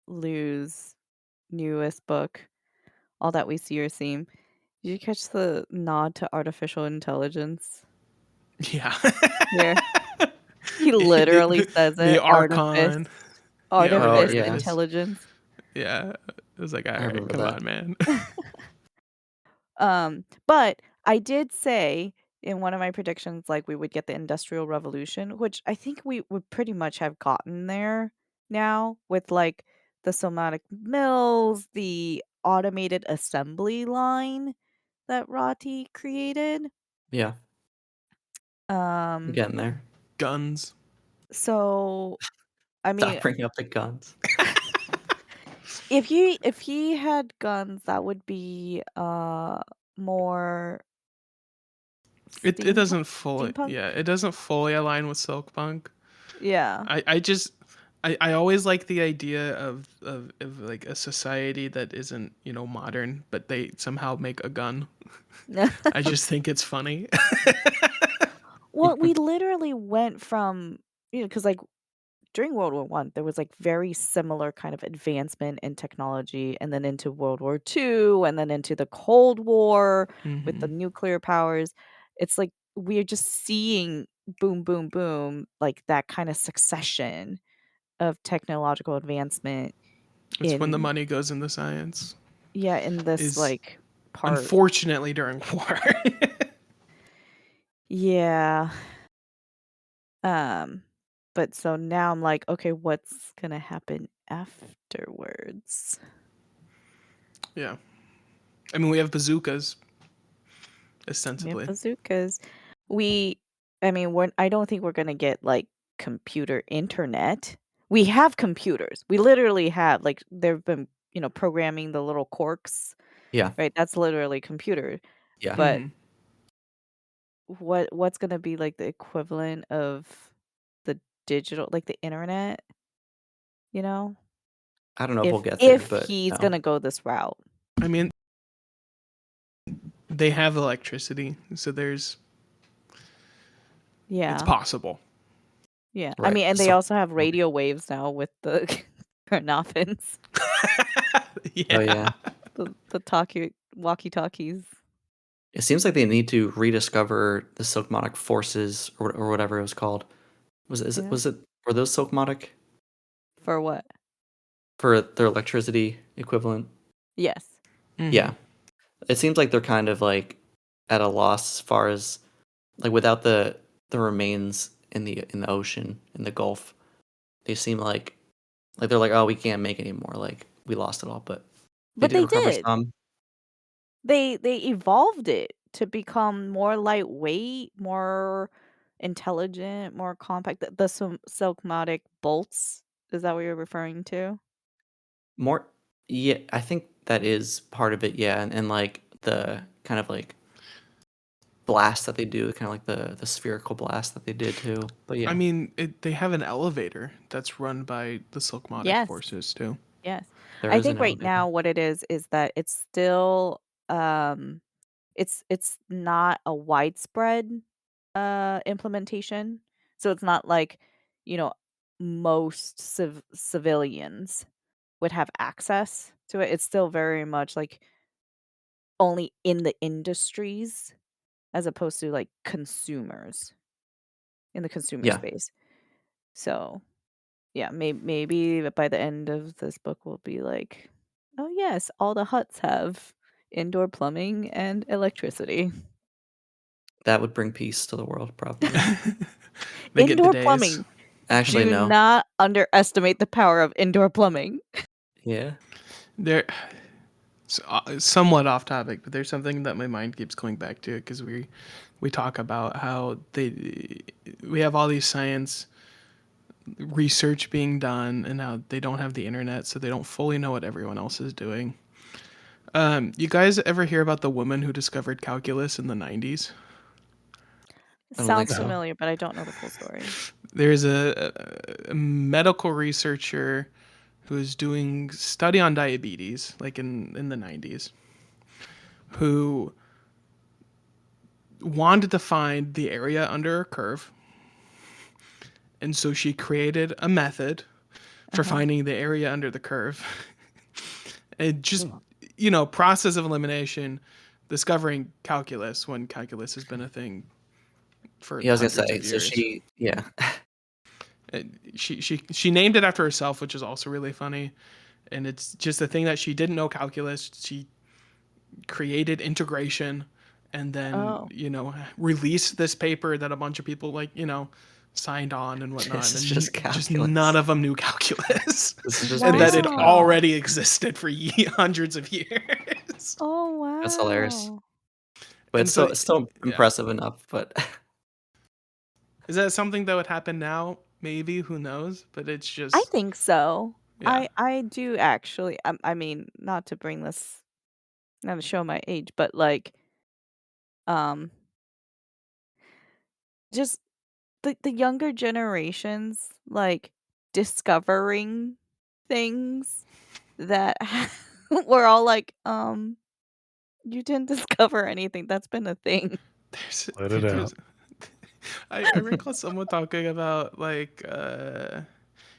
Lou's newest book, All That We See or Seem. Did you catch the nod to artificial intelligence yeah. here? He the, literally says the it, Archon. Yeah, Oh artifice yeah, artifice. intelligence. Yeah. It was like, all I right, remember come that. on, man. But I did say in one of my predictions, like we would get the Industrial Revolution, which I think we would pretty much have gotten there now with like the somatic mills, the automated assembly line that Rati created. Yeah, I'm Um, getting there. Guns. so I mean, Stop bringing up the guns. if he had guns, that would be more It doesn't fully, steampunk. yeah, it doesn't fully align with Silkpunk. Yeah. I just I always like the idea of like a society that isn't, modern, but they somehow make a gun. I just think it's funny. Well, we literally went from, because like during World War One, there was like very similar kind of advancement in technology, and then into World War Two, and then into the Cold War with the hmm nuclear powers. It's like we're just seeing boom, boom, boom, like that kind of succession of technological advancement It's when the in, money goes into science. yeah, in this Is like part. unfortunately during war. Yeah. Um, but so now I'm like, okay, what's gonna happen afterwards? Yeah. I mean, we have bazookas, We have ostensibly. bazookas. We, I mean, I don't think we're gonna get like computer internet. We have computers. We literally have like they've been, programming the little corks, Yeah, right? That's literally computer. yeah. But hmm what's gonna be like the equivalent of the digital, like the internet? You know, I don't know if we'll if get there, if but he's no. gonna go this route. I mean, they have electricity, so it's Yeah. possible. Yeah. I Right. mean, and they So also have radio waves now with the Carnoffins, oh Yeah. yeah. the walkie-talkies. It seems like they need to rediscover the Silkmodic forces or whatever it was called. Yeah. Was it were those Silkmodic For what? for their electricity equivalent? Yes. hmm Yeah. It seems like they're kind of like at a loss as far as like without the remains in the ocean, in the Gulf. They seem like they're like, "Oh, we can't make any more. Like we lost it all." But they But did they recover did. some. They evolved it to become more lightweight, more intelligent, more compact. The Silkmotic bolts, is that what you're referring to? More yeah, I think that is part of it, yeah, and like the kind of like blast that they do, kind of like the spherical blast that they did too. But I yeah, mean, they have an elevator that's run by the Silkmodic Yes. forces too. Yes. there I is an think right elevator. now what it is that it's still it's not a widespread implementation. So it's not like, you know, most civilians would have access to it. It's still very much like only in the industries as opposed to like consumers in the consumer Yeah, space. So, yeah, maybe by the end of this book we'll be like, "Oh yes, all the huts have indoor plumbing and electricity." that would bring peace to the world probably. They get Indoor bidets. plumbing. Actually, Do no. not underestimate the power of indoor plumbing. Yeah, They're somewhat off topic, but there's something that my mind keeps going back to because we talk about how we have all these science research being done and how they don't have the internet, so they don't fully know what everyone else is doing. You guys ever hear about the woman who discovered calculus in the 90s? I don't think Sounds so. familiar, but I don't know the full story. there's a medical researcher who is doing study on diabetes, like in the 90s, who wanted to find the area under a curve. And so she created a method for Uh-huh. finding the area under the curve. And just, process of elimination, discovering calculus when calculus has been a thing for Yeah, I was gonna hundreds say. of So years. yeah, She named it after herself, which is also really funny. And it's just a thing that she didn't know calculus. She created integration and then, Oh. released this paper that a bunch of people signed on and whatnot. this is And just just none calculus. of them knew calculus. This is just And that basic it calculus. already existed for hundreds of years. Oh, That's hilarious. wow. But And so, it's still yeah. impressive enough. But Is that something that would happen now? Maybe, who knows? But it's I just, think so. yeah. I do actually. I mean, not to bring this, not to show my age, but like, um, just the younger generations like discovering things that we're all like, you didn't discover anything. That's been a thing. There's, Let it there's, out. I recall someone talking about like,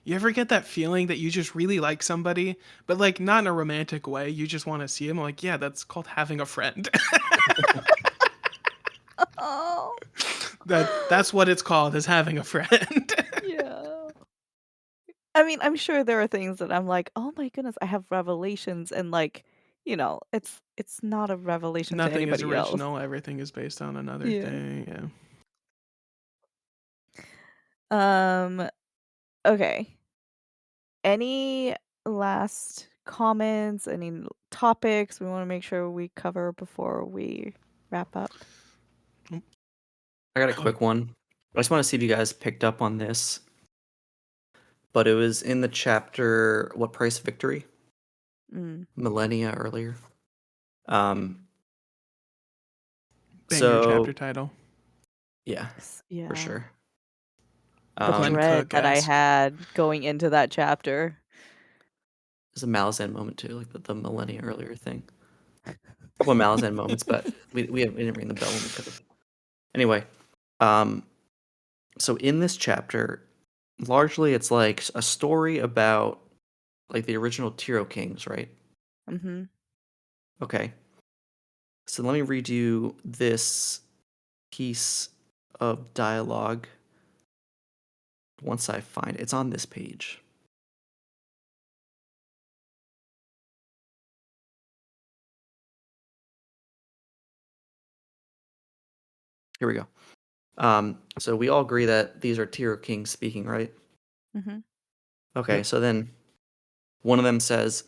you ever get that feeling that you just really like somebody, but like not in a romantic way? You just want to see them. Like, yeah, that's called having a friend. Oh. That's what it's called, is having a friend. Yeah. I mean, I'm sure there are things that I'm like, "Oh my goodness, I have revelations," and like, it's not a revelation to Nothing is anybody else. original. Everything is based on another Yeah. thing. Yeah. Um, okay. Any last comments, any topics we wanna make sure we cover before we wrap up? I got a quick one. I just want to see if you guys picked up on this. But it was in the chapter "What Price Victory?" Mm. millennia earlier. Um. Banger chapter So title. yeah, for Yeah. sure. The Glenn dread that I Cook-esque. had going into that chapter. There's a Malazan moment too, like the millennia earlier thing. Couple of Malazan moments, but we didn't ring the bell when we could have. Anyway, so in this chapter, largely it's like a story about like the original Tiro Kings, right? Mhm. Okay. So let me read you this piece of dialogue once I find it. It's on this page. Here we go. So we all agree that these are Tiro Kings speaking, right? Mhm. Okay, Yep. so then one of them says,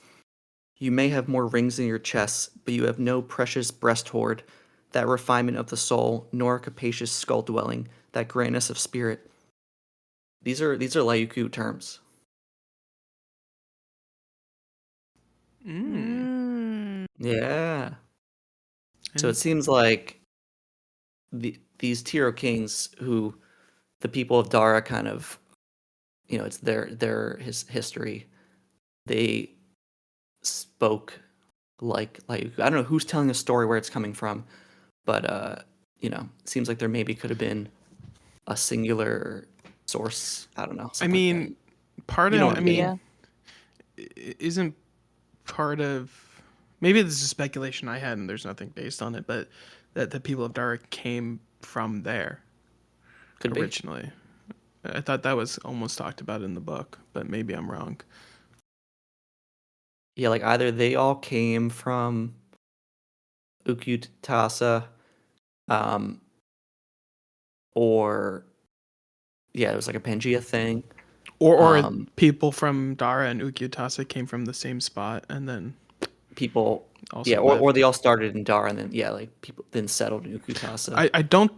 "You may have more rings in your chests, but you have no precious breast hoard, that refinement of the soul, nor capacious skull dwelling, that grandness of spirit." These are Lyuku terms. Mm. Yeah. So it seems like these Tiro Kings, who the people of Dara kind of, it's his history. They spoke like I don't know who's telling the story, where it's coming from, but it seems like there maybe could have been a singular source. I don't know. I Something like mean, that. part You know of, what I I'm getting mean, at. isn't part of, maybe this is speculation I had and there's nothing based on it, but that the people of Dara came from there Could be. originally. I thought that was almost talked about in the book, but maybe I'm wrong. Yeah, like either they all came from Ukutasa, um, or yeah, it was like a Pangea thing. Or Um, people from Dara and Ukyutasa came from the same spot and then people, also yeah, or left. they all started in Dara and then like people then settled in Ukutasa. I don't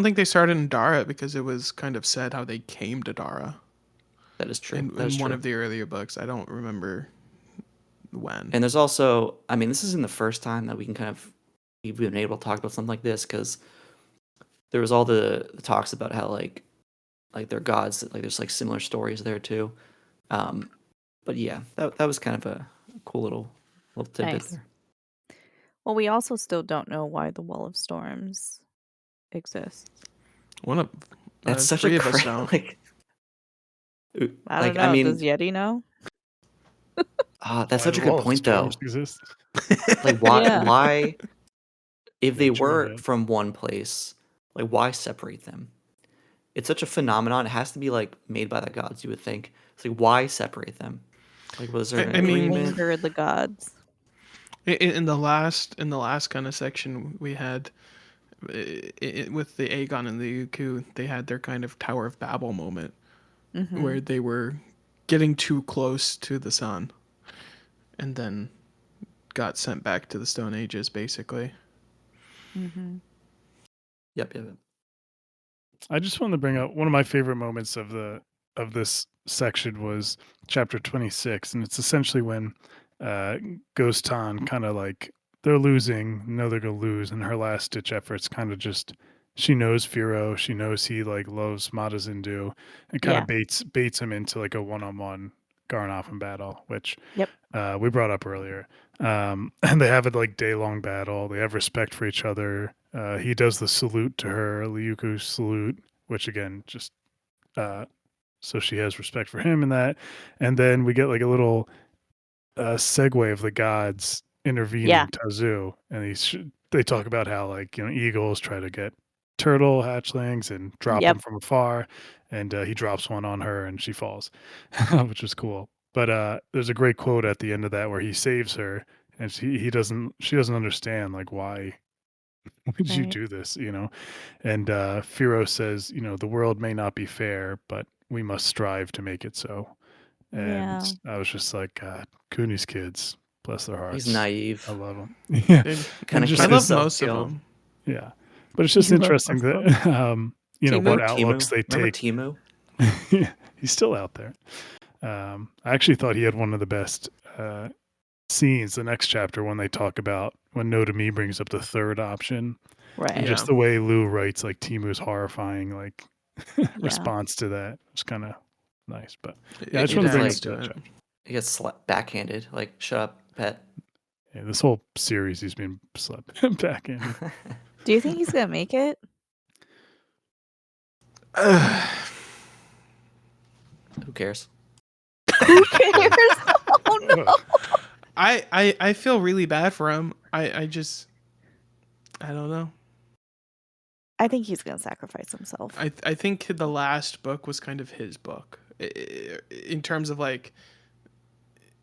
think they started in Dara because it was kind of said how they came to Dara That is true. in That is one true. of the earlier books. I don't remember when. And there's also, I mean, this isn't the first time that we've been able to talk about something like this, because there was all the talks about how like like their gods. Like there's like similar stories there too. But yeah, that was kind of a cool little tidbit Nice. there. Well, we also still don't know why the Wall of Storms exists. One of That's such a 3 of us great don't. I don't like I know. Does mean, Yetti know? that's Why such the a good wall of point storms though. exist? Like Yeah. why if they Nature, were man. from one place, like why separate them? It's such a phenomenon. It has to be like made by the gods, you would think. It's like why separate them? Like was there an I To mean, agreement? anger the gods. in the last kind of section we had with the Aegon and the Yuku, they had their kind of Tower of Babel moment Mm-hmm. where they were getting too close to the sun and then got sent back to the Stone Ages, basically. Mm-hmm. Yep, yep. I just wanted to bring up one of my favorite moments of this section was chapter 26, and it's essentially when Ghost Tan kind of like they're losing, know they're gonna lose, and her last ditch efforts kind of just she knows Firo, she knows he like loves Matazindu, and kind Yeah. of baits him into like a one-on-one Garnoffen battle, which Yep. we brought up earlier. And they have a like day-long battle. They have respect for each other. He does the salute to her, Liuku's salute, which again, just so she has respect for him in that. And then we get like a little segue of the gods Yeah. intervening Tazu, and they talk about how like eagles try to get turtle hatchlings and drop them Yep. from afar, and he drops one on her and she falls, which was cool. But there's a great quote at the end of that where he saves her, and she doesn't understand like why did you Right. do this, And Firo says, the world may not be fair, but we must strive to make it so. And Yeah. I was just like, God, Cooney's kids, bless their He's hearts. I naive. love them. Yeah. And Kind And of I just kept love this, himself most of peeled. them. yeah. But it's just You love interesting Marcel. that, what Timu. Remember outlooks Timu? they Remember take. Timu? Yeah, he's still out there. I actually thought he had one of the best scenes, the next chapter, when they talk about when No to Me brings up the third option. And Right. just Yeah. the way Lou writes, like Timu's horrifying, like Yeah. response to that was kind of nice. But yeah, I It, just He want to it just bring like up adds to that it. chapter. he gets backhanded. Like, shut up, pet. Yeah, this whole series, he's been slept back in. Do you think he's gonna make it? Who cares? Who cares? Oh no. I feel really bad for him. I don't know. I think he's gonna sacrifice himself. I think the last book was kind of his book in terms of like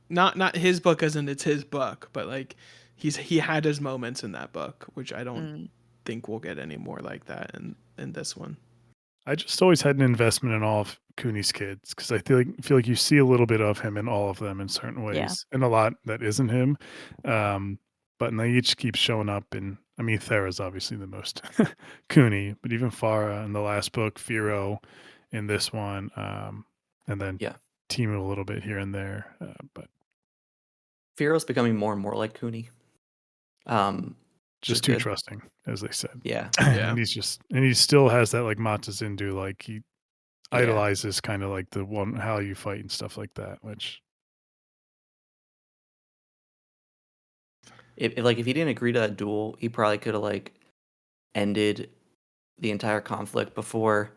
not his book as in it's his book, but like he had his moments in that book, which I don't Mm. think we'll get any more like that in this one. I just always had an investment in all of Cooney's kids because I feel like you see a little bit of him in all of them in certain Yeah. ways, and a lot that isn't him. But they each keep showing up, and I mean, Thera's obviously the most Cooney, but even Farah in the last book, Firo in this one, and then Yeah. Timu a little bit here and there. But Firo's becoming more and more like Cooney. Which is just too good. trusting, as they said. Yeah. Yeah. and he still has that like Mata Zindu, like he Yeah. idolizes kind of like the one how you fight and stuff like that, which If he didn't agree to that duel, he probably could have like ended the entire conflict before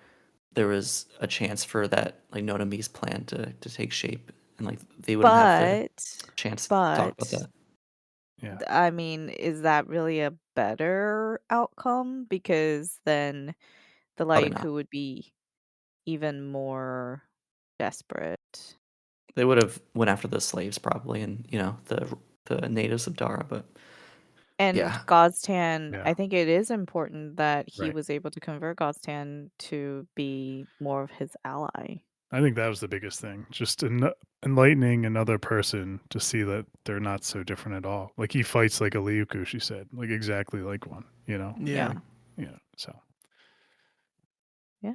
there was a chance for that like Nonami's plan to take shape, and like they wouldn't have the chance to talk about But that. yeah. I mean, is that really a better outcome? Because then the Probably not. Laiku would be even more desperate. They would have went after the slaves probably, and the natives of Dara, but And yeah, Goztan, Yeah. I think it is important that he Right. was able to convert Goztan to be more of his ally. I think that was the biggest thing. Just enlightening another person to see that they're not so different at all. Like he fights like a Liuku, she said, like exactly like one, Yeah. Like, so Yeah.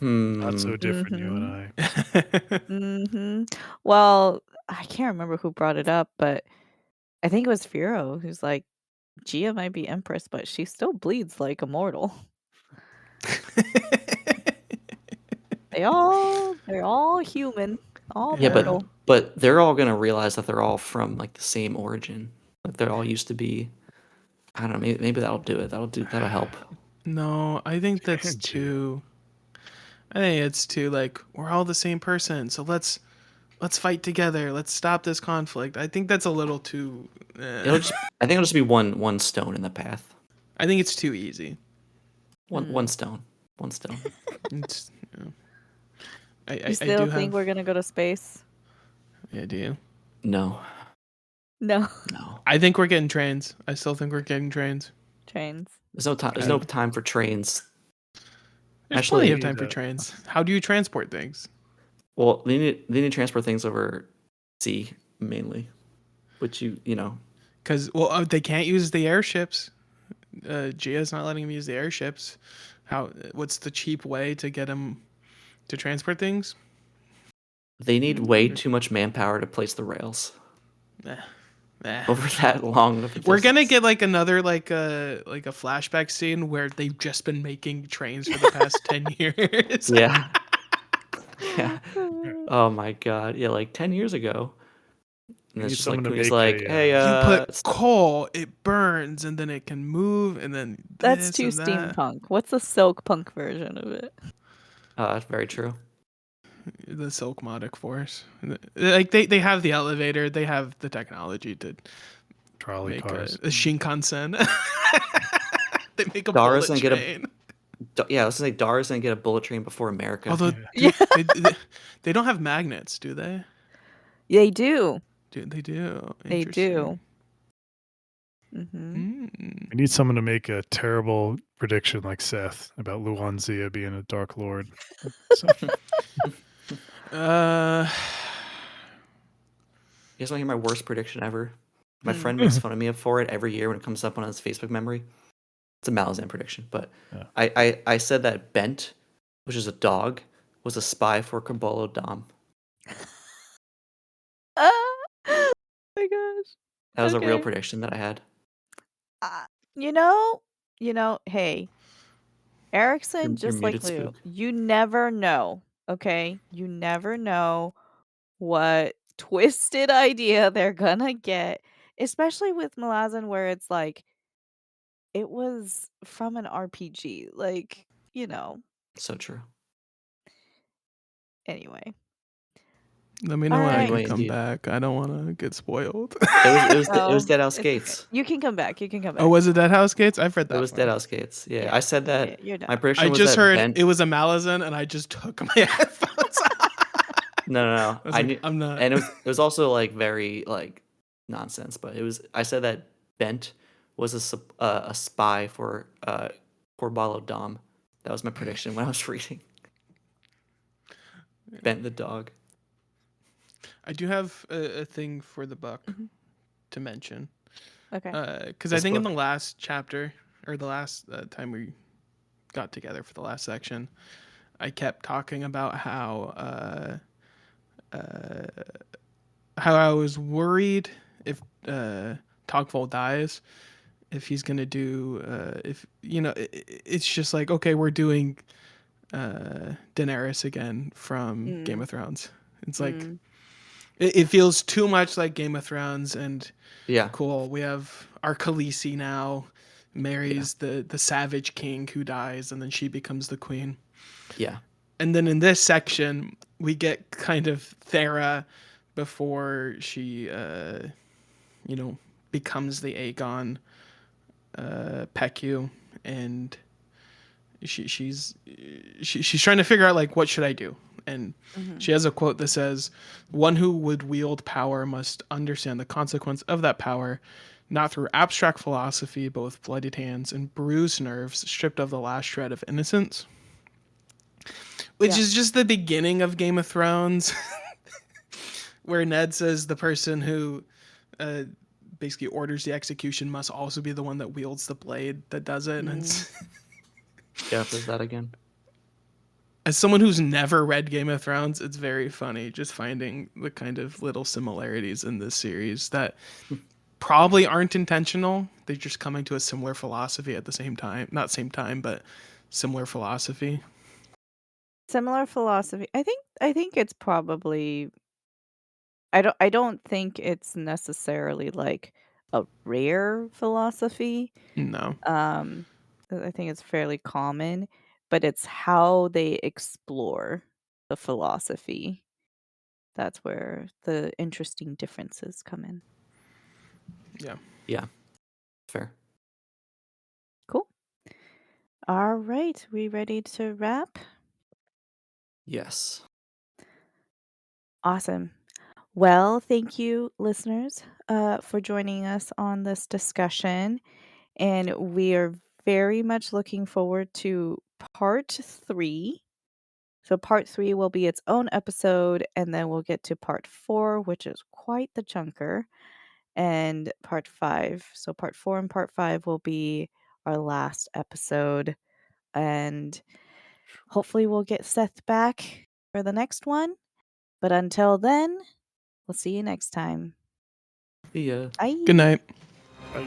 not so different, you and Mhm. I. Mhm. Well, I can't remember who brought it up, but I think it was Firo who's like, Gia might be empress, but she still bleeds like a mortal. They're all human, all Yeah, Yeah. mortal. but they're all gonna realize that they're all from like the same origin. Like they're all used to be. I don't know. Maybe that'll do it. That'll help. No, I think that's Gee. too. I think it's too like we're all the same person, so let's fight together. Let's stop this conflict. I think that's a little too. I think it'll just be one stone in the path. I think it's too easy. One stone. One stone. It's, You I still do think have. we're gonna go to space? Yeah, do you? No. No. No. I think we're getting trains. I still think we're getting trains. Trains. There's no time. There's no time for trains. There's Actually, plenty of time for trains. How do you transport things? well, they need to transport things over sea mainly, which you know. Because they can't use the airships. Gia's not letting them use the airships. What's the cheap way to get them to transport things? They need way too much manpower to place the rails Eh. over that long of a We're gonna distance. get like another like a flashback scene where they've just been making trains for the past 10 years. Yeah. Yeah. Oh my god. Yeah, like 10 years ago. And We it's need just like someone to Cooney's make like, hey, You put coal, it burns, and then it can move, and then That's this too and that. steampunk. What's the silk punk version of it? that's very true. The Silkmodic Force. Like they have the elevator, they have the technology to trolley make cars. a Shinkansen. They make a Dara's bullet gonna train. Yeah, I was gonna say Dara's gonna get a bullet train before America. Although Yeah. they don't have magnets, do they? They do. They do. They do. Mm. We need someone to make a terrible prediction like Seth about Luanzia being a Dark Lord. So, Uh, You guys want to hear my worst prediction ever? My friend makes fun of me for it every year when it comes up on his Facebook memory. It's a Malazan prediction, but Yeah. I said that Bent, which is a dog, was a spy for Kabolo Dom. Oh my gosh. That was a real Okay. prediction that I had. You know, hey, Erickson, You're just like muted, Lou, Spook. you never know, okay? You never know what twisted idea they're gonna get, especially with Malazan where it's like, it was from an RPG, like, So true. anyway. let me know when I Anyway, can come indeed. back. I don't want to get spoiled. It was Oh, Dead House it's okay. Gates. You can come back. Oh, was it Dead House Gates? I've read It that was far. Dead House Gates. Yeah, Yeah. I said that. Yeah, you're My done. prediction I was just that heard Bent. it was a Malazan, and I just took my headphones off. No. I was like, I'm not. And it was also like very like nonsense. But I said that Bent was a spy for Corbalo Dom. That was my prediction when I was reading. Bent the dog. I do have a thing for the book to mention. Okay. Because I This think in book. the last chapter, or the last time we got together for the last section, I kept talking about how I was worried if Togful dies, if he's gonna do if it's just like, okay, we're doing Daenerys again from Game of Thrones. It's like it feels too much like Game of Thrones, and Yeah. cool, we have our Khaleesi now marries the Savage King who dies, and then she becomes the queen. Yeah. And then in this section, we get kind of Thera before she, becomes the Aegon Peku, and she's trying to figure out like, what should I do? And she has a quote that says, "One who would wield power must understand the consequence of that power, not through abstract philosophy, but with bloodied hands and bruised nerves, stripped of the last shred of innocence." Which is just the beginning of Game of Thrones, where Ned says the person who basically orders the execution must also be the one that wields the blade that does it. And it's, Yeah, there's that again. as someone who's never read Game of Thrones, it's very funny just finding the kind of little similarities in this series that probably aren't intentional. They're just coming to a similar philosophy at the same time. Not same time, but similar philosophy? Similar philosophy. I think it's probably I don't think it's necessarily like a rare philosophy. No. Um I think it's fairly common, but it's how they explore the philosophy. That's where the interesting differences come in. Yeah. Yeah, fair. Cool. All right, we ready to wrap? Yes. Awesome. Well, thank you, listeners, for joining us on this discussion. And we are very much looking forward to part 3. So, part 3 will be its own episode, and then we'll get to part 4, which is quite the chunker, and part 5. So, part 4 and part 5 will be our last episode. And hopefully, we'll get Seth back for the next one. But until then, we'll see you next time. See ya. Bye. Good night. Right.